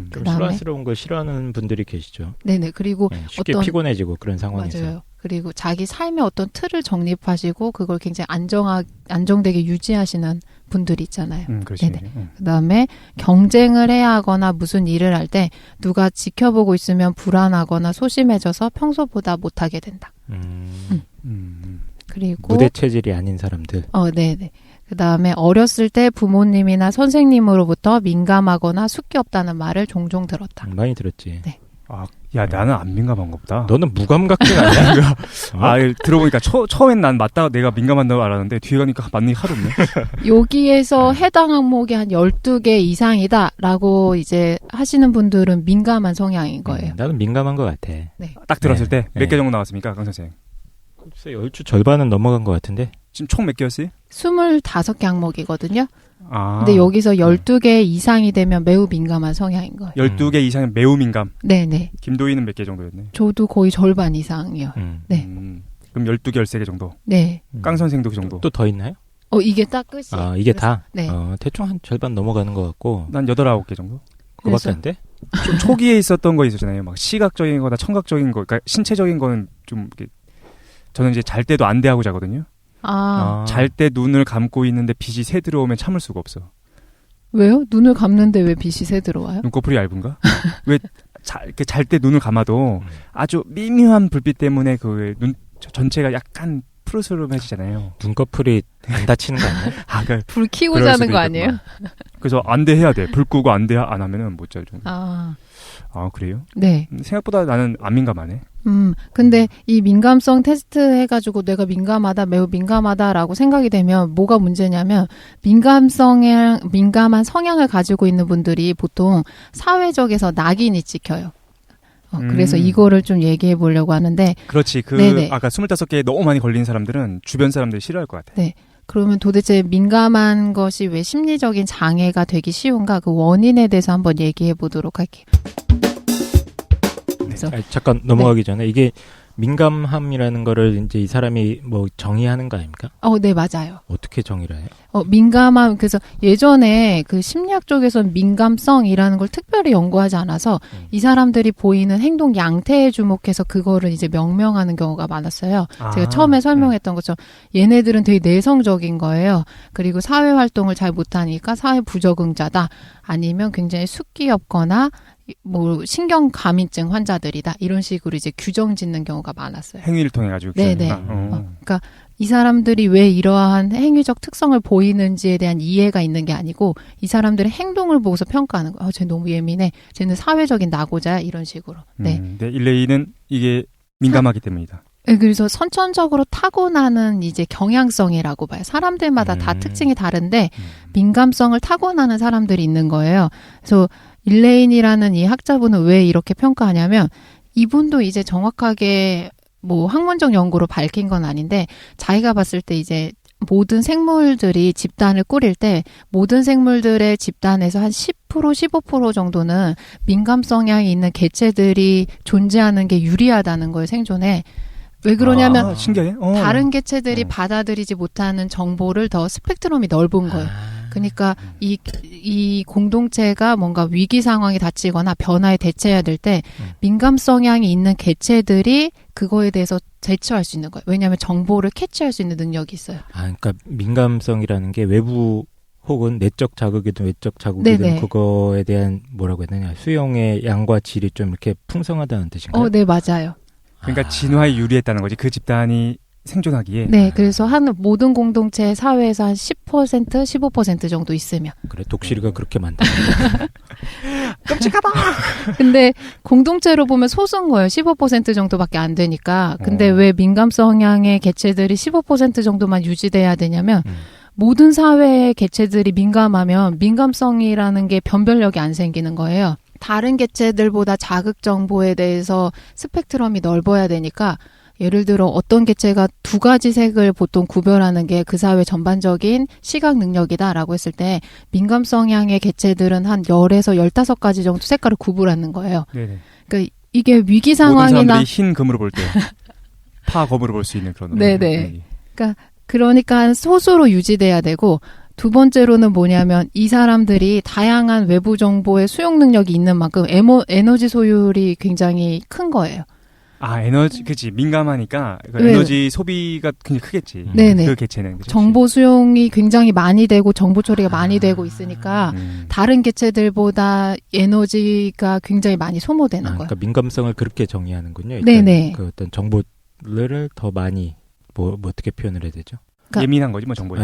그다음에 소란스러운 걸 싫어하는 분들이 계시죠. 네네. 그리고 쉽게 피곤해지고 그런 상황에서. 맞아요. 그리고 자기 삶의 어떤 틀을 정립하시고 그걸 굉장히 안정되게 유지하시는 분들이 있잖아요. 그렇죠. 그다음에 경쟁을 해야 하거나 무슨 일을 할 때 누가 지켜보고 있으면 불안하거나 소심해져서 평소보다 못하게 된다. 그리고 무대 체질이 아닌 사람들. 네네. 그다음에 어렸을 때 부모님이나 선생님으로부터 민감하거나 숙기 없다는 말을 종종 들었다. 많이 들었지. 네. 야, 나는 안 민감한가 보다. 너는 무감각증 아니야? 들어보니까 처음엔 난 맞다 내가 민감한다고 알았는데 뒤에 가니까 맞는 게 하도 없네. 여기에서 해당 항목이 한 12개 이상이다라고 이제 하시는 분들은 민감한 성향인 거예요. 나는 민감한 것 같아. 네. 딱 들었을 때 몇 개 정도 나왔습니까, 강 선생? 글쎄, 얼추 절반은 넘어간 것 같은데. 지금 총 몇 개였어요? 25개 항목이거든요. 근데 여기서 12개 이상이 되면 매우 민감한 성향인 거예요. 12개 이상은 매우 민감. 네네. 김도희는 몇 개 정도였네? 저도 거의 절반 이상이요. 네. 그럼 12개, 13개 정도? 네. 깡 선생도 그 정도? 또 더 있나요? 이게 딱 끝이에요. 이게 다? 네. 대충 한 절반 넘어가는 것 같고. 난 8, 9개 정도? 그거밖에 안 돼? 좀 초기에 있었던 거 있었잖아요. 막 시각적인 거나 청각적인 거, 그러니까 신체적인 거는 좀 이렇게 저는 이제 잘 때도 안대하고 자거든요. 잘 때 눈을 감고 있는데 빛이 새 들어오면 참을 수가 없어. 왜요? 눈을 감는데 왜 빛이 새 들어와요? 눈꺼풀이 얇은가? 왜 잘 때 눈을 감아도 아주 미묘한 불빛 때문에 그 눈 전체가 약간 푸르스름해지잖아요. 눈꺼풀이 안 다치는 거 아니야? 그러니까 불 켜고 자는 거 아니에요? 그래서 안대해야 돼. 불 끄고 안대 안 하면은 못 자죠. 그래요? 네. 생각보다 나는 안 민감하네. 근데 이 민감성 테스트 해가지고 내가 민감하다, 매우 민감하다라고 생각이 되면 뭐가 문제냐면 민감한 성향을 가지고 있는 분들이 보통 사회적에서 낙인이 찍혀요. 그래서 이거를 좀 얘기해 보려고 하는데. 그렇지. 네네. 아까 25개에 너무 많이 걸린 사람들은 주변 사람들이 싫어할 것 같아. 네. 그러면 도대체 민감한 것이 왜 심리적인 장애가 되기 쉬운가? 그 원인에 대해서 한번 얘기해 보도록 할게요. 잠깐 넘어가기 전에 이게 민감함이라는 거를 이제 이 사람이 뭐 정의하는 거 아닙니까? 네, 맞아요. 어떻게 정의를 해요? 민감함, 그래서 예전에 그 심리학 쪽에서는 민감성이라는 걸 특별히 연구하지 않아서 이 사람들이 보이는 행동 양태에 주목해서 그거를 이제 명명하는 경우가 많았어요. 제가 처음에 설명했던 것처럼 얘네들은 되게 내성적인 거예요. 그리고 사회 활동을 잘 못하니까 사회 부적응자다. 아니면 굉장히 숙기없거나 뭐 신경감인증 환자들이다 이런 식으로 이제 규정 짓는 경우가 많았어요. 행위를 통해 가지고. 네네. 그러니까 이 사람들이 왜 이러한 행위적 특성을 보이는지에 대한 이해가 있는 게 아니고 이 사람들의 행동을 보고서 평가하는 거예요. 쟤 너무 예민해. 쟤는 사회적인 낙오자야. 이런 식으로. 네. 일레이는 이게 민감하기 때문이다. 네, 그래서 선천적으로 타고나는 이제 경향성이라고 봐요. 사람들마다 다 특징이 다른데 민감성을 타고나는 사람들이 있는 거예요. 그래서 일레인이라는 이 학자분은 왜 이렇게 평가하냐면 이분도 이제 정확하게 뭐 학문적 연구로 밝힌 건 아닌데 자기가 봤을 때 이제 모든 생물들이 집단을 꾸릴 때 모든 생물들의 집단에서 한 10% 15% 정도는 민감 성향이 있는 개체들이 존재하는 게 유리하다는 거예요, 생존에. 왜 그러냐면 신기해. 다른 개체들이 받아들이지 못하는 정보를 더 스펙트럼이 넓은 거예요. 그러니까 이 공동체가 뭔가 위기 상황에 닥치거나 변화에 대처해야 될 때 민감 성향이 있는 개체들이 그거에 대해서 대처할 수 있는 거예요. 왜냐하면 정보를 캐치할 수 있는 능력이 있어요. 그러니까 민감성이라는 게 외부 혹은 내적 자극이든 외적 자극이든 네네. 그거에 대한 뭐라고 해야 되냐 수용의 양과 질이 좀 이렇게 풍성하다는 뜻인가요? 네, 맞아요. 그러니까 진화에 유리했다는 거지. 그 집단이 생존하기에. 네, 그래서 모든 공동체 사회에서 한 10%, 15% 정도 있으면. 그래, 독수리가 그렇게 많다. 끔찍하다! 근데 공동체로 보면 소수인 거예요. 15% 정도밖에 안 되니까. 근데 왜 민감 성향의 개체들이 15% 정도만 유지돼야 되냐면 모든 사회의 개체들이 민감하면 민감성이라는 게 변별력이 안 생기는 거예요. 다른 개체들보다 자극 정보에 대해서 스펙트럼이 넓어야 되니까 예를 들어 어떤 개체가 2가지 색을 보통 구별하는 게 그 사회 전반적인 시각 능력이다라고 했을 때 민감 성향의 개체들은 한 10에서 15가지 정도 색깔을 구분하는 거예요. 네네. 그러니까 이게 위기 모든 상황이나 사람들이 흰 금으로 볼 때 파 검으로 볼 수 있는 그런. 네네. 그러니까 소수로 유지돼야 되고 두 번째로는 뭐냐면 이 사람들이 다양한 외부 정보의 수용 능력이 있는 만큼 에너지 소율이 굉장히 큰 거예요. 에너지, 그치. 민감하니까 에너지 소비가 굉장히 크겠지. 네네. 그 개체는. 그치? 정보 수용이 굉장히 많이 되고 정보 처리가 많이 되고 있으니까 다른 개체들보다 에너지가 굉장히 많이 소모되는 거예요. 그러니까 민감성을 그렇게 정의하는군요. 네네. 그 어떤 정보를 더 많이 뭐 어떻게 표현을 해야 되죠? 그러니까 예민한 거지 뭐 정보에.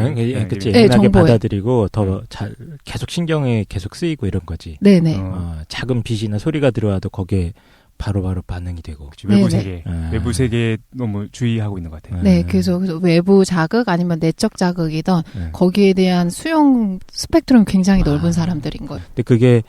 그치. 네, 예민하게 정보에. 받아들이고 더 잘 계속 신경에 계속 쓰이고 이런 거지. 네네. 작은 빛이나 소리가 들어와도 거기에 바로바로 반응이 되고. 그치, 외부 세계. 외부 세계에 너무 주의하고 있는 것 같아요. 네, 그래서 외부 자극 아니면 내적 자극이든 거기에 대한 수용 스펙트럼이 굉장히 넓은 사람들인 거예요. 근데 그게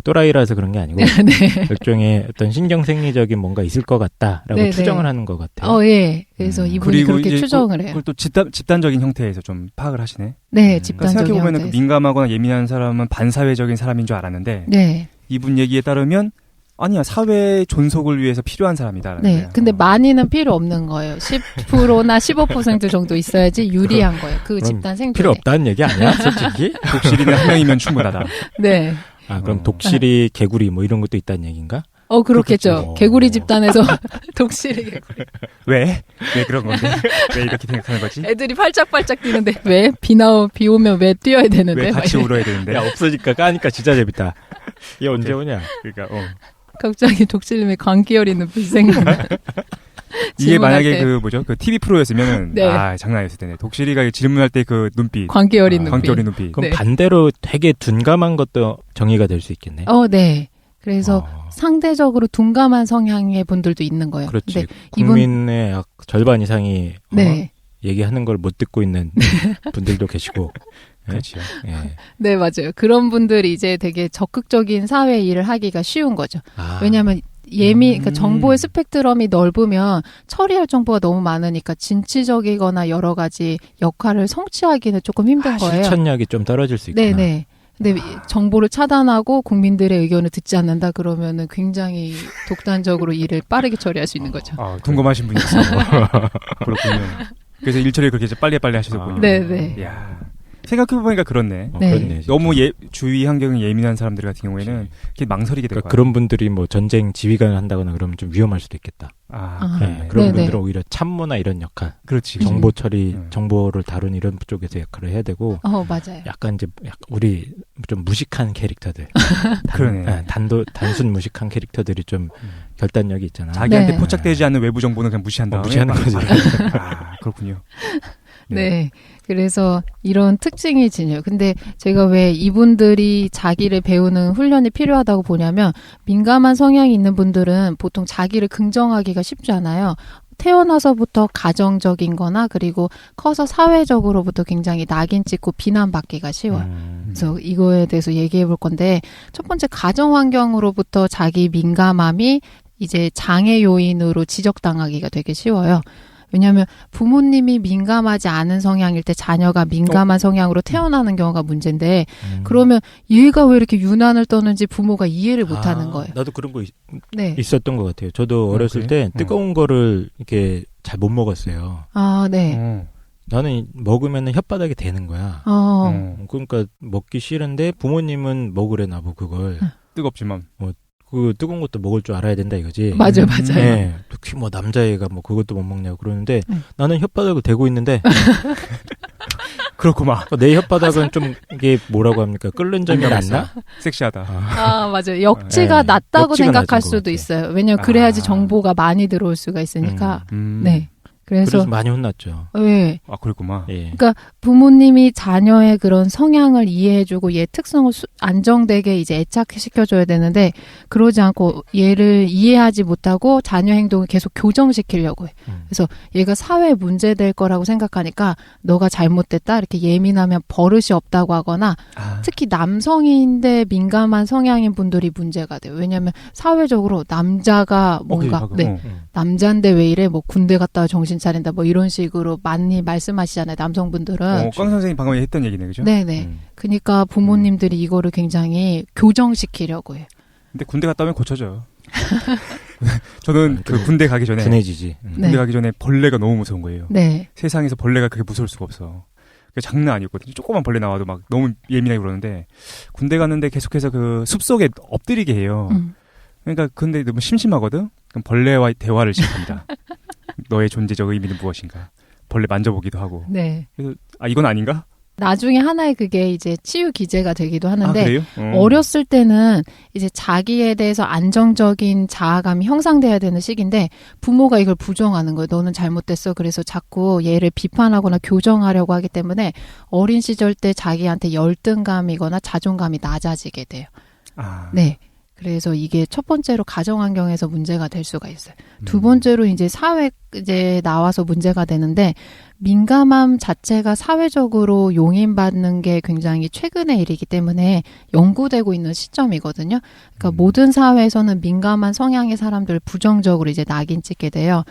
또라이라서 그런 게 아니고 네. 일종의 어떤 신경생리적인 뭔가 있을 것 같다라고 네, 추정을 네. 하는 것 같아요. 예. 그래서 이분이 그렇게 추정을 해요. 그걸 또 집단적인 형태에서 좀 파악을 하시네. 네, 집단적인 생각해보면 형태에서. 민감하거나 예민한 사람은 반사회적인 사람인 줄 알았는데 네. 이분 얘기에 따르면 아니야, 사회 존속을 위해서 필요한 사람이다. 네. 근데 많이는 필요 없는 거예요. 10%나 15% 정도 있어야지 유리한 거예요. 그 집단 생존에. 필요 없다는 얘기 아니야, 솔직히? 독실이는 한 명이면 충분하다. 네. 그럼 독실이, 개구리 뭐 이런 것도 있다는 얘기인가? 그렇겠죠. 그렇겠죠. 개구리 집단에서 독실이 개구리. 왜 그런 건데? 왜 이렇게 생각하는 거지? 애들이 팔짝팔짝 뛰는데 왜? 비 오면 왜 뛰어야 되는데? 왜 같이 울어야 되는데? 야, 없어지니까 까니까 진짜 재밌다. 얘 언제 오냐? 그러니까 갑자기 독실님의 광기어리 눈빛이 생각나. 이게 만약에 그 TV 프로였으면 네. 장난 아니었을 텐데. 독실이가 질문할 때 그 눈빛. 광기어리 눈빛. 광기어리 눈빛. 그럼 네. 반대로 되게 둔감한 것도 정의가 될 수 있겠네. 네. 그래서 상대적으로 둔감한 성향의 분들도 있는 거예요. 그렇지. 네. 국민의 약 절반 이상이 네. 얘기하는 걸 못 듣고 있는 분들도 계시고. 그렇죠. 예. 네, 맞아요. 그런 분들이 이제 되게 적극적인 사회 일을 하기가 쉬운 거죠. 왜냐하면 그러니까 정보의 스펙트럼이 넓으면 처리할 정보가 너무 많으니까 진취적이거나 여러 가지 역할을 성취하기는 조금 힘든 거예요. 실천력이 좀 떨어질 수 있구나. 네네. 근데 정보를 차단하고 국민들의 의견을 듣지 않는다 그러면은 굉장히 독단적으로 일을 빠르게 처리할 수 있는 거죠. 궁금하신 분이 있어요. 그렇군요. 그래서 일 처리 그렇게 빨리 하셨군요. 네네. 이야. 생각해보니까 그렇네. 네. 그렇네, 너무 주위 환경이 예민한 사람들 같은 경우에는 이렇게 망설이게 될 거야. 그런 분들이 뭐 전쟁 지휘관을 한다거나 그러면 좀 위험할 수도 있겠다. 그렇네. 그런 네네. 분들은 오히려 참모나 이런 역할, 그렇지. 정보 처리, 정보를 다루는 이런 쪽에서 역할을 해야 되고, 맞아요. 약간 우리 좀 무식한 캐릭터들, 그러네. 단순 무식한 캐릭터들이 좀 결단력이 있잖아. 자기한테 네. 포착되지 않는 외부 정보는 그냥 무시한 다음에 무시하는 거지. 그렇군요. 네. 그래서 이런 특징이 지녀요. 근데 제가 왜 이분들이 자기를 배우는 훈련이 필요하다고 보냐면 민감한 성향이 있는 분들은 보통 자기를 긍정하기가 쉽지 않아요. 태어나서부터 가정적인 거나 그리고 커서 사회적으로부터 굉장히 낙인 찍고 비난받기가 쉬워요. 그래서 이거에 대해서 얘기해 볼 건데 첫 번째 가정 환경으로부터 자기 민감함이 이제 장애 요인으로 지적당하기가 되게 쉬워요. 왜냐하면 부모님이 민감하지 않은 성향일 때 자녀가 민감한 성향으로 태어나는 경우가 문제인데 그러면 얘가 왜 이렇게 유난을 떠는지 부모가 이해를 못하는 거예요. 나도 그런 거 네. 있었던 것 같아요. 저도 어렸을 때 뜨거운 거를 이렇게 잘 못 먹었어요. 네. 나는 먹으면 혓바닥에 대는 거야. 그러니까 먹기 싫은데 부모님은 먹으래 나보 그걸. 뜨겁지만. 그 뜨거운 것도 먹을 줄 알아야 된다 이거지. 맞아요. 네. 특히 뭐 남자애가 뭐 그것도 못 먹냐고 그러는데 나는 혓바닥을 대고 있는데 그렇구만. 내 혓바닥은 좀 이게 뭐라고 합니까? 끓는 점이 안 나? 섹시하다. 맞아요. 역치가 낮다고 역치가 생각할 낮은 것 수도 같아요. 있어요. 왜냐면 그래야지 정보가 많이 들어올 수가 있으니까. 네. 그래서 많이 혼났죠. 네. 그랬구만. 예. 그러니까 부모님이 자녀의 그런 성향을 이해해주고 얘 특성을 안정되게 이제 애착시켜줘야 되는데 그러지 않고 얘를 이해하지 못하고 자녀 행동을 계속 교정시키려고 해. 그래서 얘가 사회에 문제될 거라고 생각하니까 너가 잘못됐다 이렇게 예민하면 버릇이 없다고 하거나 특히 남성인데 민감한 성향인 분들이 문제가 돼요. 왜냐하면 사회적으로 남자가 뭔가 남자인데 왜 이래 뭐 군대 갔다 와 정신 차린다 뭐 이런 식으로 많이 말씀하시잖아요. 남성분들은. 꽝 선생님 방금 했던 얘기네, 그죠? 네네. 그러니까 부모님들이 이거를 굉장히 교정시키려고 해요. 근데 군대 갔다 오면 고쳐져요. 저는 그 군대 가기 전에 둔해지지. 군대 가기 전에 벌레가 너무 무서운 거예요. 네. 세상에서 벌레가 그렇게 무서울 수가 없어. 그게 장난 아니었거든요. 조그만 벌레 나와도 막 너무 예민하게 그러는데 군대 갔는데 계속해서 그 숲속에 엎드리게 해요. 그러니까 근데 너무 심심하거든. 그럼 벌레와 대화를 시작합니다. 너의 존재적 의미는 무엇인가? 벌레 만져보기도 하고. 네. 그래서 이건 아닌가? 나중에 하나의 그게 이제 치유 기제가 되기도 하는데 그래요? 어렸을 때는 이제 자기에 대해서 안정적인 자아감이 형성돼야 되는 시기인데 부모가 이걸 부정하는 거예요. 너는 잘못됐어. 그래서 자꾸 얘를 비판하거나 교정하려고 하기 때문에 어린 시절 때 자기한테 열등감이거나 자존감이 낮아지게 돼요. 네. 그래서 이게 첫 번째로 가정 환경에서 문제가 될 수가 있어요. 두 번째로 이제 사회 이제 나와서 문제가 되는데 민감함 자체가 사회적으로 용인받는 게 굉장히 최근의 일이기 때문에 연구되고 있는 시점이거든요. 그러니까 모든 사회에서는 민감한 성향의 사람들 부정적으로 이제 낙인 찍게 돼요.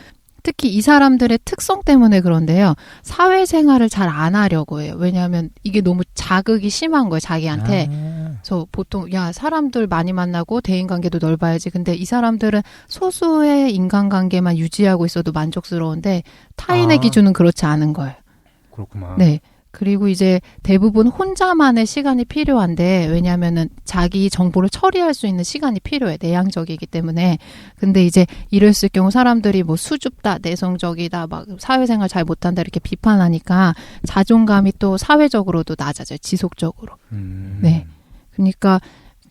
특히 이 사람들의 특성 때문에 그런데요. 사회생활을 잘 안 하려고 해요. 왜냐하면 이게 너무 자극이 심한 거예요. 자기한테. 그래서 보통 야 사람들 많이 만나고 대인관계도 넓어야지. 근데 이 사람들은 소수의 인간관계만 유지하고 있어도 만족스러운데 타인의 기준은 그렇지 않은 거예요. 그렇구만. 네. 그리고 이제 대부분 혼자만의 시간이 필요한데 왜냐하면은 자기 정보를 처리할 수 있는 시간이 필요해. 내향적이기 때문에. 근데 이제 이랬을 경우 사람들이 뭐 수줍다, 내성적이다, 막 사회생활 잘 못한다 이렇게 비판하니까 자존감이 또 사회적으로도 낮아져요. 지속적으로. 네. 그러니까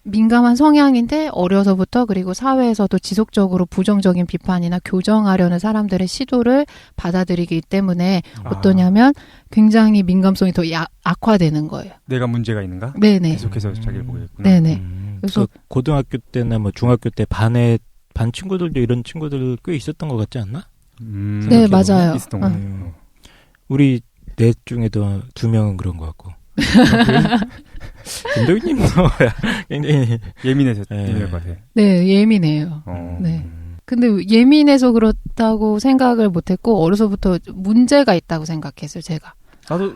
민감한 성향인데 어려서부터 그리고 사회에서도 지속적으로 부정적인 비판이나 교정하려는 사람들의 시도를 받아들이기 때문에 어떠냐면 굉장히 민감성이 더 악화되는 거예요. 내가 문제가 있는가? 네네. 계속해서 자기를 보겠구나. 네네. 그래서 그 고등학교 때나 뭐 중학교 때 반 친구들도 이런 친구들 꽤 있었던 것 같지 않나? 네 맞아요. 있었던 것 같아요. 우리 넷 중에도 2명은 그런 것 같고. 김도희님 굉장히 예민해서 예민할 것 같아. 네 예민해요. 네. 근데 예민해서 그렇다고 생각을 못했고 어려서부터 문제가 있다고 생각했어요. 제가.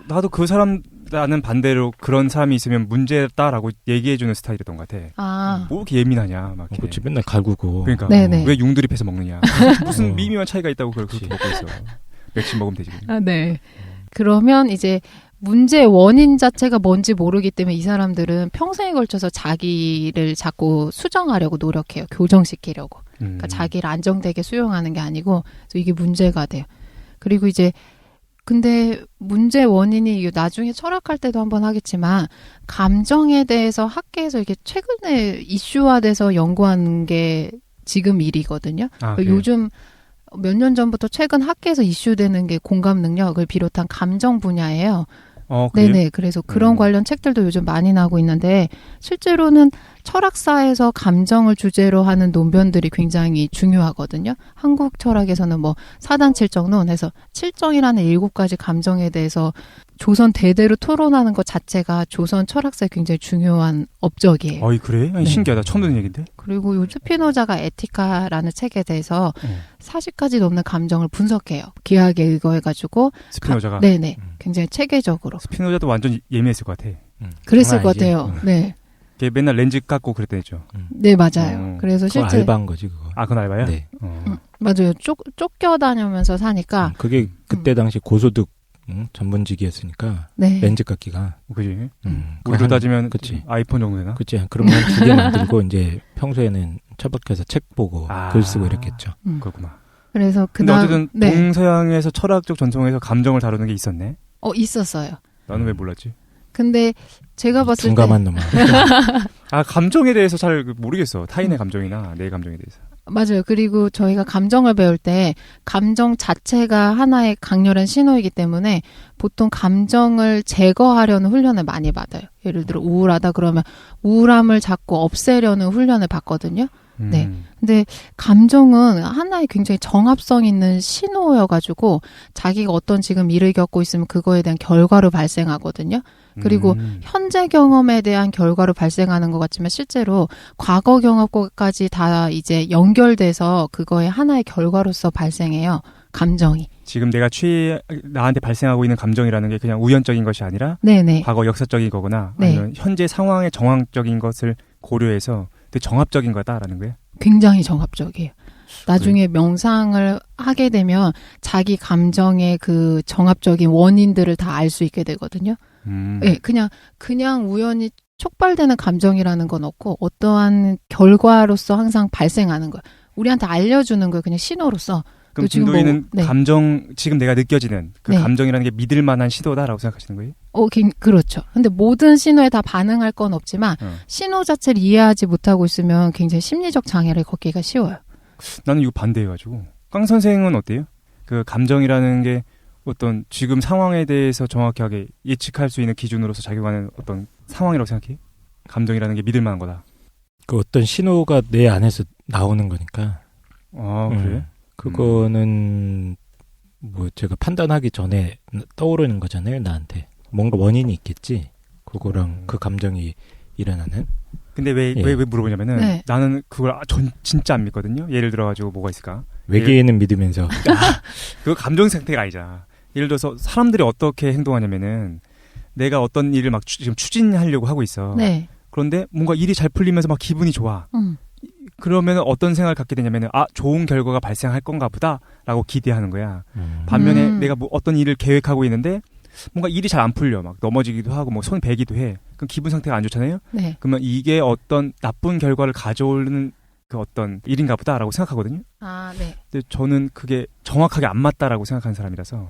나도 그 사람 나는 반대로 그런 사람이 있으면 문제다라고 얘기해주는 스타일이었던 것 같아. 뭐 이렇게 예민하냐 막. 그렇지 맨날 갈구고. 그러니까 네네. 왜 융들이패서 먹느냐. 무슨 미묘한 차이가 있다고 그렇게 먹고 있어. 맥주 먹으면 되지. 네. 그러면 이제 문제의 원인 자체가 뭔지 모르기 때문에 이 사람들은 평생에 걸쳐서 자기를 자꾸 수정하려고 노력해요. 교정시키려고. 그러니까 자기를 안정되게 수용하는 게 아니고 그래서 이게 문제가 돼요. 그리고 이제 근데 문제 원인이 나중에 철학할 때도 한번 하겠지만 감정에 대해서 학계에서 이렇게 최근에 이슈화돼서 연구하는 게 지금 일이거든요. 요즘 몇 년 전부터 최근 학계에서 이슈되는 게 공감 능력을 비롯한 감정 분야예요. 네네. 그래서 그런 관련 책들도 요즘 많이 나오고 있는데 실제로는 철학사에서 감정을 주제로 하는 논변들이 굉장히 중요하거든요. 한국 철학에서는 뭐 사단칠정론 해서 칠정이라는 7가지 감정에 대해서 조선 대대로 토론하는 것 자체가 조선 철학사에 굉장히 중요한 업적이에요. 그래? 아니, 네. 신기하다. 처음 듣는 얘기인데? 그리고 요 스피노자가 에티카라는 책에 대해서 40가지 넘는 감정을 분석해요. 기하학에 의거해가지고. 스피노자가? 네네. 굉장히 체계적으로. 스피노자도 완전 예민했을 것 같아. 그랬을 것 같아요. 네. 걔 맨날 렌즈 깎고 그랬다 했죠. 네, 맞아요. 그래서 그거 실제. 알바한 거지, 그거. 그건 알바야? 네. 맞아요. 쫓겨다니면서 사니까. 그게 그때 당시 고소득 전문직이었으니까. 네. 렌즈 깎기가. 그지? 우리로 따지면 그치. 아이폰 정도 되나? 그치. 그러면 2개 만들고 이제 평소에는 처박혀서 책 보고 글 쓰고 이랬겠죠. 그렇구나. 그래서 근데 어쨌든 네. 동서양에서 철학적 전통에서 감정을 다루는 게 있었네? 있었어요. 나는 왜 몰랐지? 근데 제가 봤을 때 둔감한 놈아. 감정에 대해서 잘 모르겠어. 타인의 감정이나 내 감정에 대해서. 맞아요. 그리고 저희가 감정을 배울 때 감정 자체가 하나의 강렬한 신호이기 때문에 보통 감정을 제거하려는 훈련을 많이 받아요. 예를 들어 우울하다 그러면 우울함을 자꾸 없애려는 훈련을 받거든요. 네. 근데 감정은 하나의 굉장히 정합성 있는 신호여가지고 자기가 어떤 지금 일을 겪고 있으면 그거에 대한 결과로 발생하거든요. 그리고 현재 경험에 대한 결과로 발생하는 것 같지만 실제로 과거 경험까지 다 이제 연결돼서 그거의 하나의 결과로서 발생해요. 감정이. 지금 내가 나한테 발생하고 있는 감정이라는 게 그냥 우연적인 것이 아니라 네네. 과거 역사적인 거거나 네. 아니면 현재 상황의 정황적인 것을 고려해서 되게 정합적인 거다라는 거예요? 굉장히 정합적이에요. 나중에 명상을 하게 되면 자기 감정의 그 정합적인 원인들을 다 알 수 있게 되거든요. 네, 그냥 우연히 촉발되는 감정이라는 건 없고 어떠한 결과로서 항상 발생하는 거예요. 우리한테 알려주는 거예요. 그냥 신호로서. 그럼 김도희는 감정, 지금 내가 느껴지는 그 감정이라는 게 믿을 만한 시도다라고 생각하시는 거예요? 그렇죠. 근데 모든 신호에 다 반응할 건 없지만 신호 자체를 이해하지 못하고 있으면 굉장히 심리적 장애를 겪기가 쉬워요. 나는 이거 반대해가지고. 깡 선생은 어때요? 그 감정이라는 게 어떤 지금 상황에 대해서 정확하게 예측할 수 있는 기준으로서 작용하는 어떤 상황이라고 생각해요? 감정이라는 게 믿을 만한 거다. 그 어떤 신호가 내 안에서 나오는 거니까. 그래? 그거는 뭐 제가 판단하기 전에 떠오르는 거잖아요, 나한테. 뭔가 원인이 있겠지. 그거랑 그 감정이 일어나는. 근데 왜 물어보냐면은 네. 나는 그걸 전 진짜 안 믿거든요. 예를 들어가지고 뭐가 있을까? 외계인은 믿으면서. 그거 감정 상태가 아니잖아. 예를 들어서 사람들이 어떻게 행동하냐면은 내가 어떤 일을 막 지금 추진하려고 하고 있어. 네. 그런데 뭔가 일이 잘 풀리면서 막 기분이 좋아. 그러면 어떤 생각을 갖게 되냐면은 좋은 결과가 발생할 건가 보다라고 기대하는 거야. 반면에 내가 뭐 어떤 일을 계획하고 있는데 뭔가 일이 잘 안 풀려. 막 넘어지기도 하고 뭐 손 베기도 해. 그럼 기분 상태가 안 좋잖아요. 네. 그러면 이게 어떤 나쁜 결과를 가져오는 그 어떤 일인가 보다라고 생각하거든요. 네. 근데 저는 그게 정확하게 안 맞다라고 생각하는 사람이라서.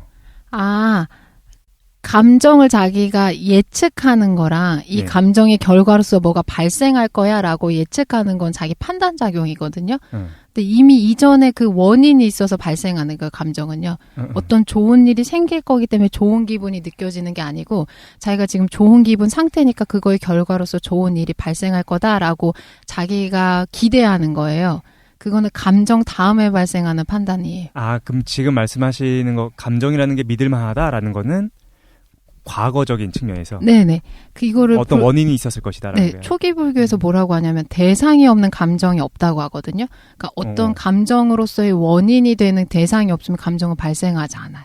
감정을 자기가 예측하는 거랑 이 네. 감정의 결과로서 뭐가 발생할 거야라고 예측하는 건 자기 판단 작용이거든요. 근데 이미 이전에 그 원인이 있어서 발생하는 그 감정은요. 어떤 좋은 일이 생길 거기 때문에 좋은 기분이 느껴지는 게 아니고 자기가 지금 좋은 기분 상태니까 그거의 결과로서 좋은 일이 발생할 거다라고 자기가 기대하는 거예요. 그거는 감정 다음에 발생하는 판단이에요. 그럼 지금 말씀하시는 거 감정이라는 게 믿을만하다라는 거는 과거적인 측면에서 네네. 이거를 어떤 원인이 있었을 것이다라는 네, 거예요. 초기 불교에서 뭐라고 하냐면 대상이 없는 감정이 없다고 하거든요. 그러니까 어떤 감정으로서의 원인이 되는 대상이 없으면 감정은 발생하지 않아요.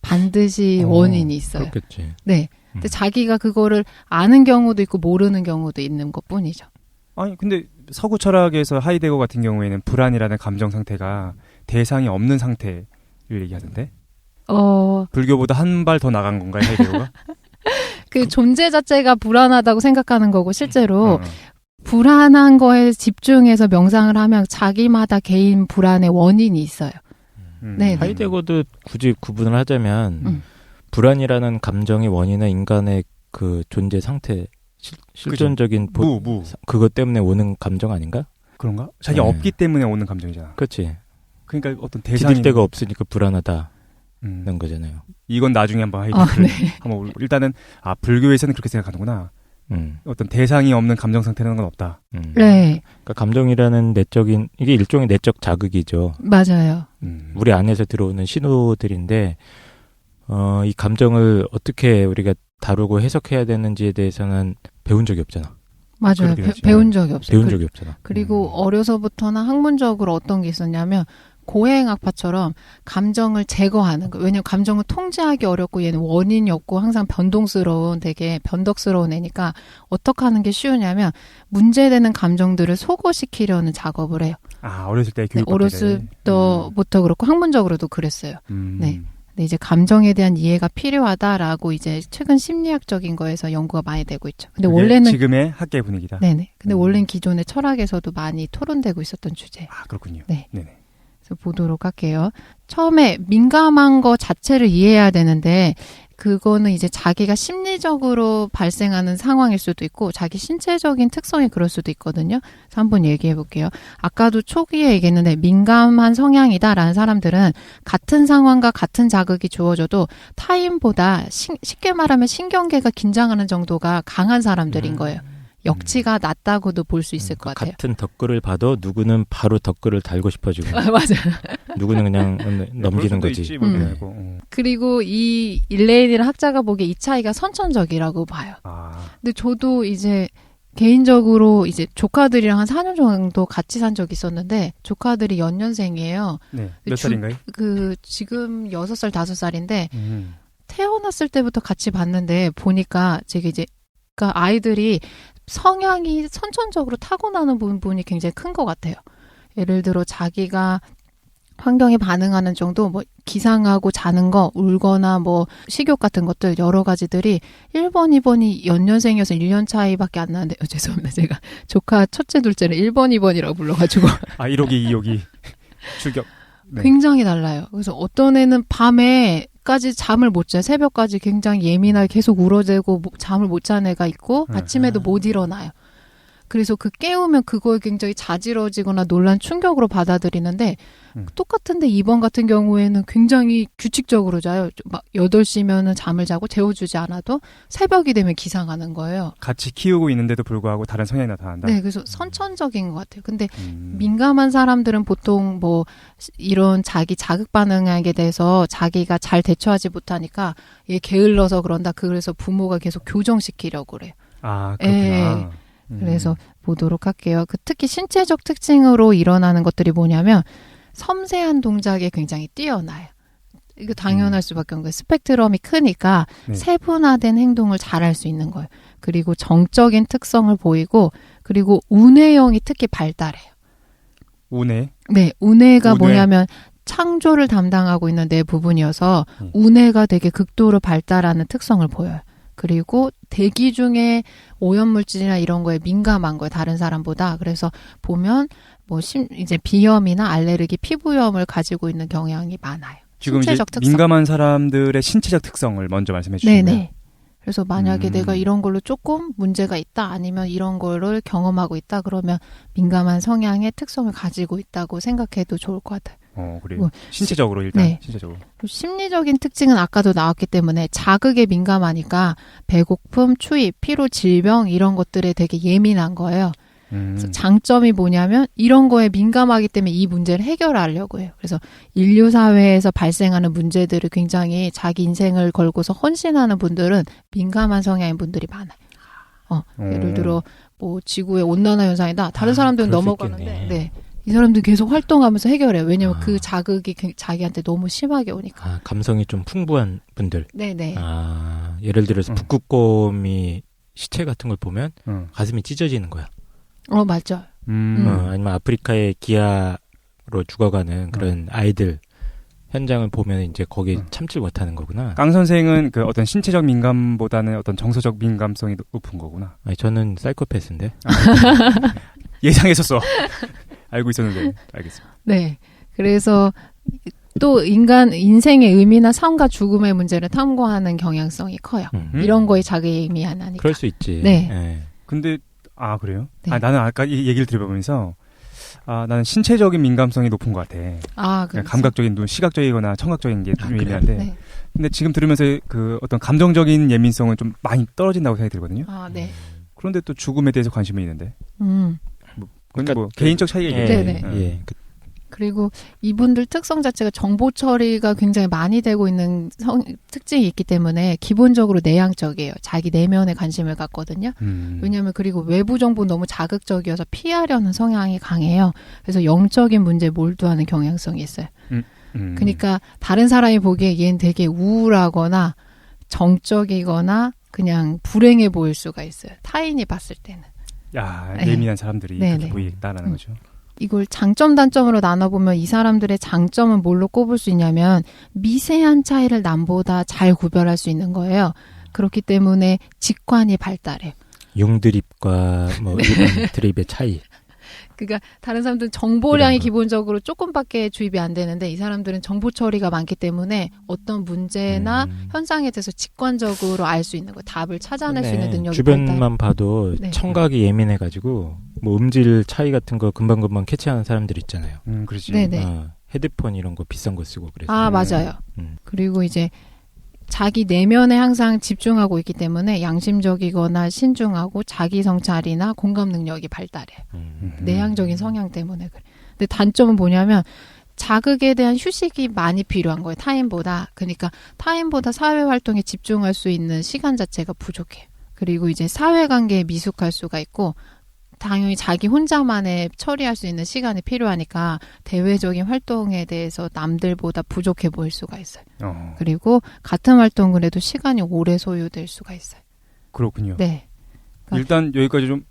반드시 원인이 있어요. 그렇겠지. 네. 근데 자기가 그거를 아는 경우도 있고 모르는 경우도 있는 것뿐이죠. 아니 근데 서구 철학에서 하이데거 같은 경우에는 불안이라는 감정 상태가 대상이 없는 상태를 얘기하던데. 불교보다 한 발 더 나간 건가요, 하이데거가? 그 존재 자체가 불안하다고 생각하는 거고 실제로 불안한 거에 집중해서 명상을 하면 자기마다 개인 불안의 원인이 있어요. 네. 하이데거도 굳이 구분을 하자면 불안이라는 감정의 원인은 인간의 그 존재 상태, 실존적인 그것 때문에 오는 감정 아닌가? 그런가? 자기 없기 때문에 오는 감정이잖아. 그렇지. 그러니까 어떤 대상이 기댈 데가 없으니까 불안하다. 는 거잖아요. 이건 나중에 한번 하이데거를 한번 일단은 불교에서는 그렇게 생각하는구나. 어떤 대상이 없는 감정 상태라는 건 없다. 네. 그러니까 감정이라는 내적인 이게 일종의 내적 자극이죠. 맞아요. 우리 안에서 들어오는 신호들인데 이 감정을 어떻게 우리가 다루고 해석해야 되는지에 대해서는 배운 적이 없잖아. 맞아요. 배운 적이 없어요. 배운 적이 없잖아. 그리고 어려서부터나 학문적으로 어떤 게 있었냐면 고행학파처럼 감정을 제거하는 거. 왜냐면 감정을 통제하기 어렵고 얘는 원인이 없고 항상 변동스러운 되게 변덕스러운 애니까 어떻게 하는 게 쉬우냐면 문제되는 감정들을 소거시키려는 작업을 해요. 어렸을 때 교육받기 어렸을 때부터 그렇고 학문적으로도 그랬어요. 네. 근데 이제 감정에 대한 이해가 필요하다라고 이제 최근 심리학적인 거에서 연구가 많이 되고 있죠. 근데 원래는 지금의 학계 분위기다. 네네. 근데 원래는 기존의 철학에서도 많이 토론되고 있었던 주제예요. 그렇군요. 네. 네네. 보도록 할게요. 처음에 민감한 거 자체를 이해해야 되는데 그거는 이제 자기가 심리적으로 발생하는 상황일 수도 있고 자기 신체적인 특성이 그럴 수도 있거든요. 그래서 한번 얘기해 볼게요. 아까도 초기에 얘기했는데 민감한 성향이다라는 사람들은 같은 상황과 같은 자극이 주어져도 타인보다 쉽게 말하면 신경계가 긴장하는 정도가 강한 사람들인 거예요. 역치가 낮다고도 볼 수 있을 것 같아요. 같은 덧글을 봐도 누구는 바로 덧글을 달고 싶어지고 맞아요. 누구는 그냥 넘기는 거지. 있지, 그리고 이 일레인이라는 학자가 보기에 이 차이가 선천적이라고 봐요. 근데 저도 이제 개인적으로 이제 조카들이랑 한 4년 정도 같이 산 적이 있었는데 조카들이 연년생이에요. 네. 몇 살인가요? 지금 6살, 5살인데 태어났을 때부터 같이 봤는데 보니까 제가 이제 그러니까 아이들이 성향이 선천적으로 타고나는 부분이 굉장히 큰 것 같아요. 예를 들어 자기가 환경에 반응하는 정도, 뭐 기상하고 자는 거, 울거나 뭐 식욕 같은 것들 여러 가지들이 1번, 2번이 연년생이어서 1년 차이밖에 안 나는데 죄송합니다. 제가 조카 첫째, 둘째를 1번, 2번이라고 불러가지고 1호기, 2호기 출격. 네. 굉장히 달라요. 그래서 어떤 애는 밤에까지 잠을 못 자요. 새벽까지 굉장히 예민하게 계속 울어대고 잠을 못 자는 애가 있고 아침에도 못 일어나요. 그래서 그 깨우면 그거에 굉장히 자지러지거나 놀란 충격으로 받아들이는데 똑같은데 이번 같은 경우에는 굉장히 규칙적으로 자요. 막 8시면은 잠을 자고 재워주지 않아도 새벽이 되면 기상하는 거예요. 같이 키우고 있는데도 불구하고 다른 성향이 나타난다. 네, 그래서 선천적인 것 같아요. 근데 민감한 사람들은 보통 뭐 이런 자기 자극 반응에 대해서 자기가 잘 대처하지 못하니까 얘 게을러서 그런다. 그래서 부모가 계속 교정시키려고 그래요. 아, 그렇구나. 그래서 보도록 할게요. 그 특히 신체적 특징으로 일어나는 것들이 뭐냐면 섬세한 동작에 굉장히 뛰어나요. 이거 당연할 수밖에 없는 거예요. 스펙트럼이 크니까 네. 세분화된 행동을 잘할 수 있는 거예요. 그리고 정적인 특성을 보이고 그리고 우뇌형이 특히 발달해요. 우뇌? 네, 우뇌가 뭐냐면 창조를 담당하고 있는 뇌 부분이어서 우뇌가 되게 극도로 발달하는 특성을 보여요. 그리고 대기 중에 오염물질이나 이런 거에 민감한 거예요. 다른 사람보다. 그래서 보면 뭐 이제 비염이나 알레르기, 피부염을 가지고 있는 경향이 많아요. 지금 이제 신체적 특성. 민감한 사람들의 신체적 특성을 먼저 말씀해 주시면. 네네. 그래서 만약에 내가 이런 걸로 조금 문제가 있다 아니면 이런 거를 경험하고 있다 그러면 민감한 성향의 특성을 가지고 있다고 생각해도 좋을 것 같아요. 그래요. 신체적으로 일단 네. 신체적으로. 심리적인 특징은 아까도 나왔기 때문에 자극에 민감하니까 배고픔, 추위, 피로, 질병 이런 것들에 되게 예민한 거예요. 그래서 장점이 뭐냐면 이런 거에 민감하기 때문에 이 문제를 해결하려고 해요. 그래서 인류 사회에서 발생하는 문제들을 굉장히 자기 인생을 걸고서 헌신하는 분들은 민감한 성향인 분들이 많아요. 예를 들어 뭐 지구의 온난화 현상이다. 다른 사람들은 넘어가는데 네. 이 사람들은 계속 활동하면서 해결해요. 왜냐면 그 자극이 자기한테 너무 심하게 오니까. 감성이 좀 풍부한 분들. 네네. 예를 들어서 북극곰이 시체 같은 걸 보면 가슴이 찢어지는 거야. 맞죠. 아니면 아프리카의 기아로 죽어가는 그런 아이들 현장을 보면 이제 거기 참지 못하는 거구나. 깡 선생은 그 어떤 신체적 민감보다는 어떤 정서적 민감성이 높은 거구나. 아니, 저는 사이코패스인데. 예상했었어. 알고 있었는데 알겠습니다. 네. 그래서 또 인생의 의미나 삶과 죽음의 문제를 탐구하는 경향성이 커요. 이런 거에 자기 예민하니까. 그럴 수 있지. 네. 네. 근데 그래요? 네. 나는 아까 이 얘기를 들어보면서 나는 신체적인 민감성이 높은 것 같아. 그렇죠. 감각적인 눈, 시각적이거나 청각적인 게 좀 예민한데. 네. 근데 지금 들으면서 그 어떤 감정적인 예민성은 좀 많이 떨어진다고 생각이 들거든요. 네. 그런데 또 죽음에 대해서 관심이 있는데. 그러니까 뭐 개인적 차이겠죠. 네. 그리고 이분들 특성 자체가 정보 처리가 굉장히 많이 되고 있는 특징이 있기 때문에 기본적으로 내향적이에요. 자기 내면에 관심을 갖거든요. 왜냐하면 그리고 외부 정보 너무 자극적이어서 피하려는 성향이 강해요. 그래서 영적인 문제에 몰두하는 경향성이 있어요. 그러니까 다른 사람이 보기에 얘는 되게 우울하거나 정적이거나 그냥 불행해 보일 수가 있어요. 타인이 봤을 때는. 예민한 사람들이 그렇게 보이겠다라는 거죠. 이걸 장점 단점으로 나눠보면 이 사람들의 장점은 뭘로 꼽을 수 있냐면 미세한 차이를 남보다 잘 구별할 수 있는 거예요. 그렇기 때문에 직관이 발달해요. 융드립과 일반 드립의 차이. 그러니까 다른 사람들은 정보량이 기본적으로 조금밖에 주입이 안 되는데 이 사람들은 정보 처리가 많기 때문에 어떤 문제나 현상에 대해서 직관적으로 알 수 있는 거예요. 답을 찾아낼 수 있는 능력이 주변만 봐도 청각이 예민해가지고 음질 차이 같은 거 금방금방 캐치하는 사람들 있잖아요. 그렇지. 네네. 헤드폰 이런 거 비싼 거 쓰고 그래서. 맞아요. 그리고 이제 자기 내면에 항상 집중하고 있기 때문에 양심적이거나 신중하고 자기 성찰이나 공감 능력이 발달해요. 내향적인 성향 때문에 그래. 근데 단점은 뭐냐면 자극에 대한 휴식이 많이 필요한 거예요. 타인보다. 그러니까 타인보다 사회 활동에 집중할 수 있는 시간 자체가 부족해요. 그리고 이제 사회관계에 미숙할 수가 있고 당연히 자기 혼자만의 처리할 수 있는 시간이 필요하니까 대외적인 활동에 대해서 남들보다 부족해 보일 수가 있어요. 그리고 같은 활동을 해도 시간이 오래 소요될 수가 있어요. 그렇군요. 네. 그러니까 일단 여기까지 좀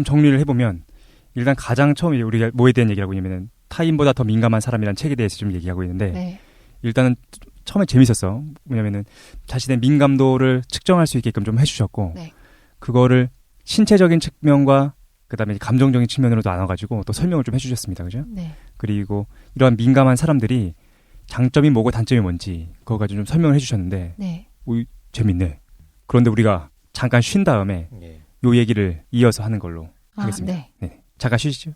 정리를 해보면 일단 가장 처음에 우리가 뭐에 대한 얘기를 하고 있냐면 타인보다 더 민감한 사람이라는 책에 대해서 좀 얘기하고 있는데 일단은 처음에 재밌었어. 왜냐면은 자신의 민감도를 측정할 수 있게끔 좀 해주셨고 그거를 신체적인 측면과 그다음에 감정적인 측면으로 나눠가지고 또 설명을 좀 해주셨습니다. 그죠? 네. 그리고 이러한 민감한 사람들이 장점이 뭐고 단점이 뭔지 그거 가지고 좀 설명을 해주셨는데 재밌네. 그런데 우리가 잠깐 쉰 다음에 요 얘기를 이어서 하는 걸로 하겠습니다. 네. 네. 잠깐 쉬시죠.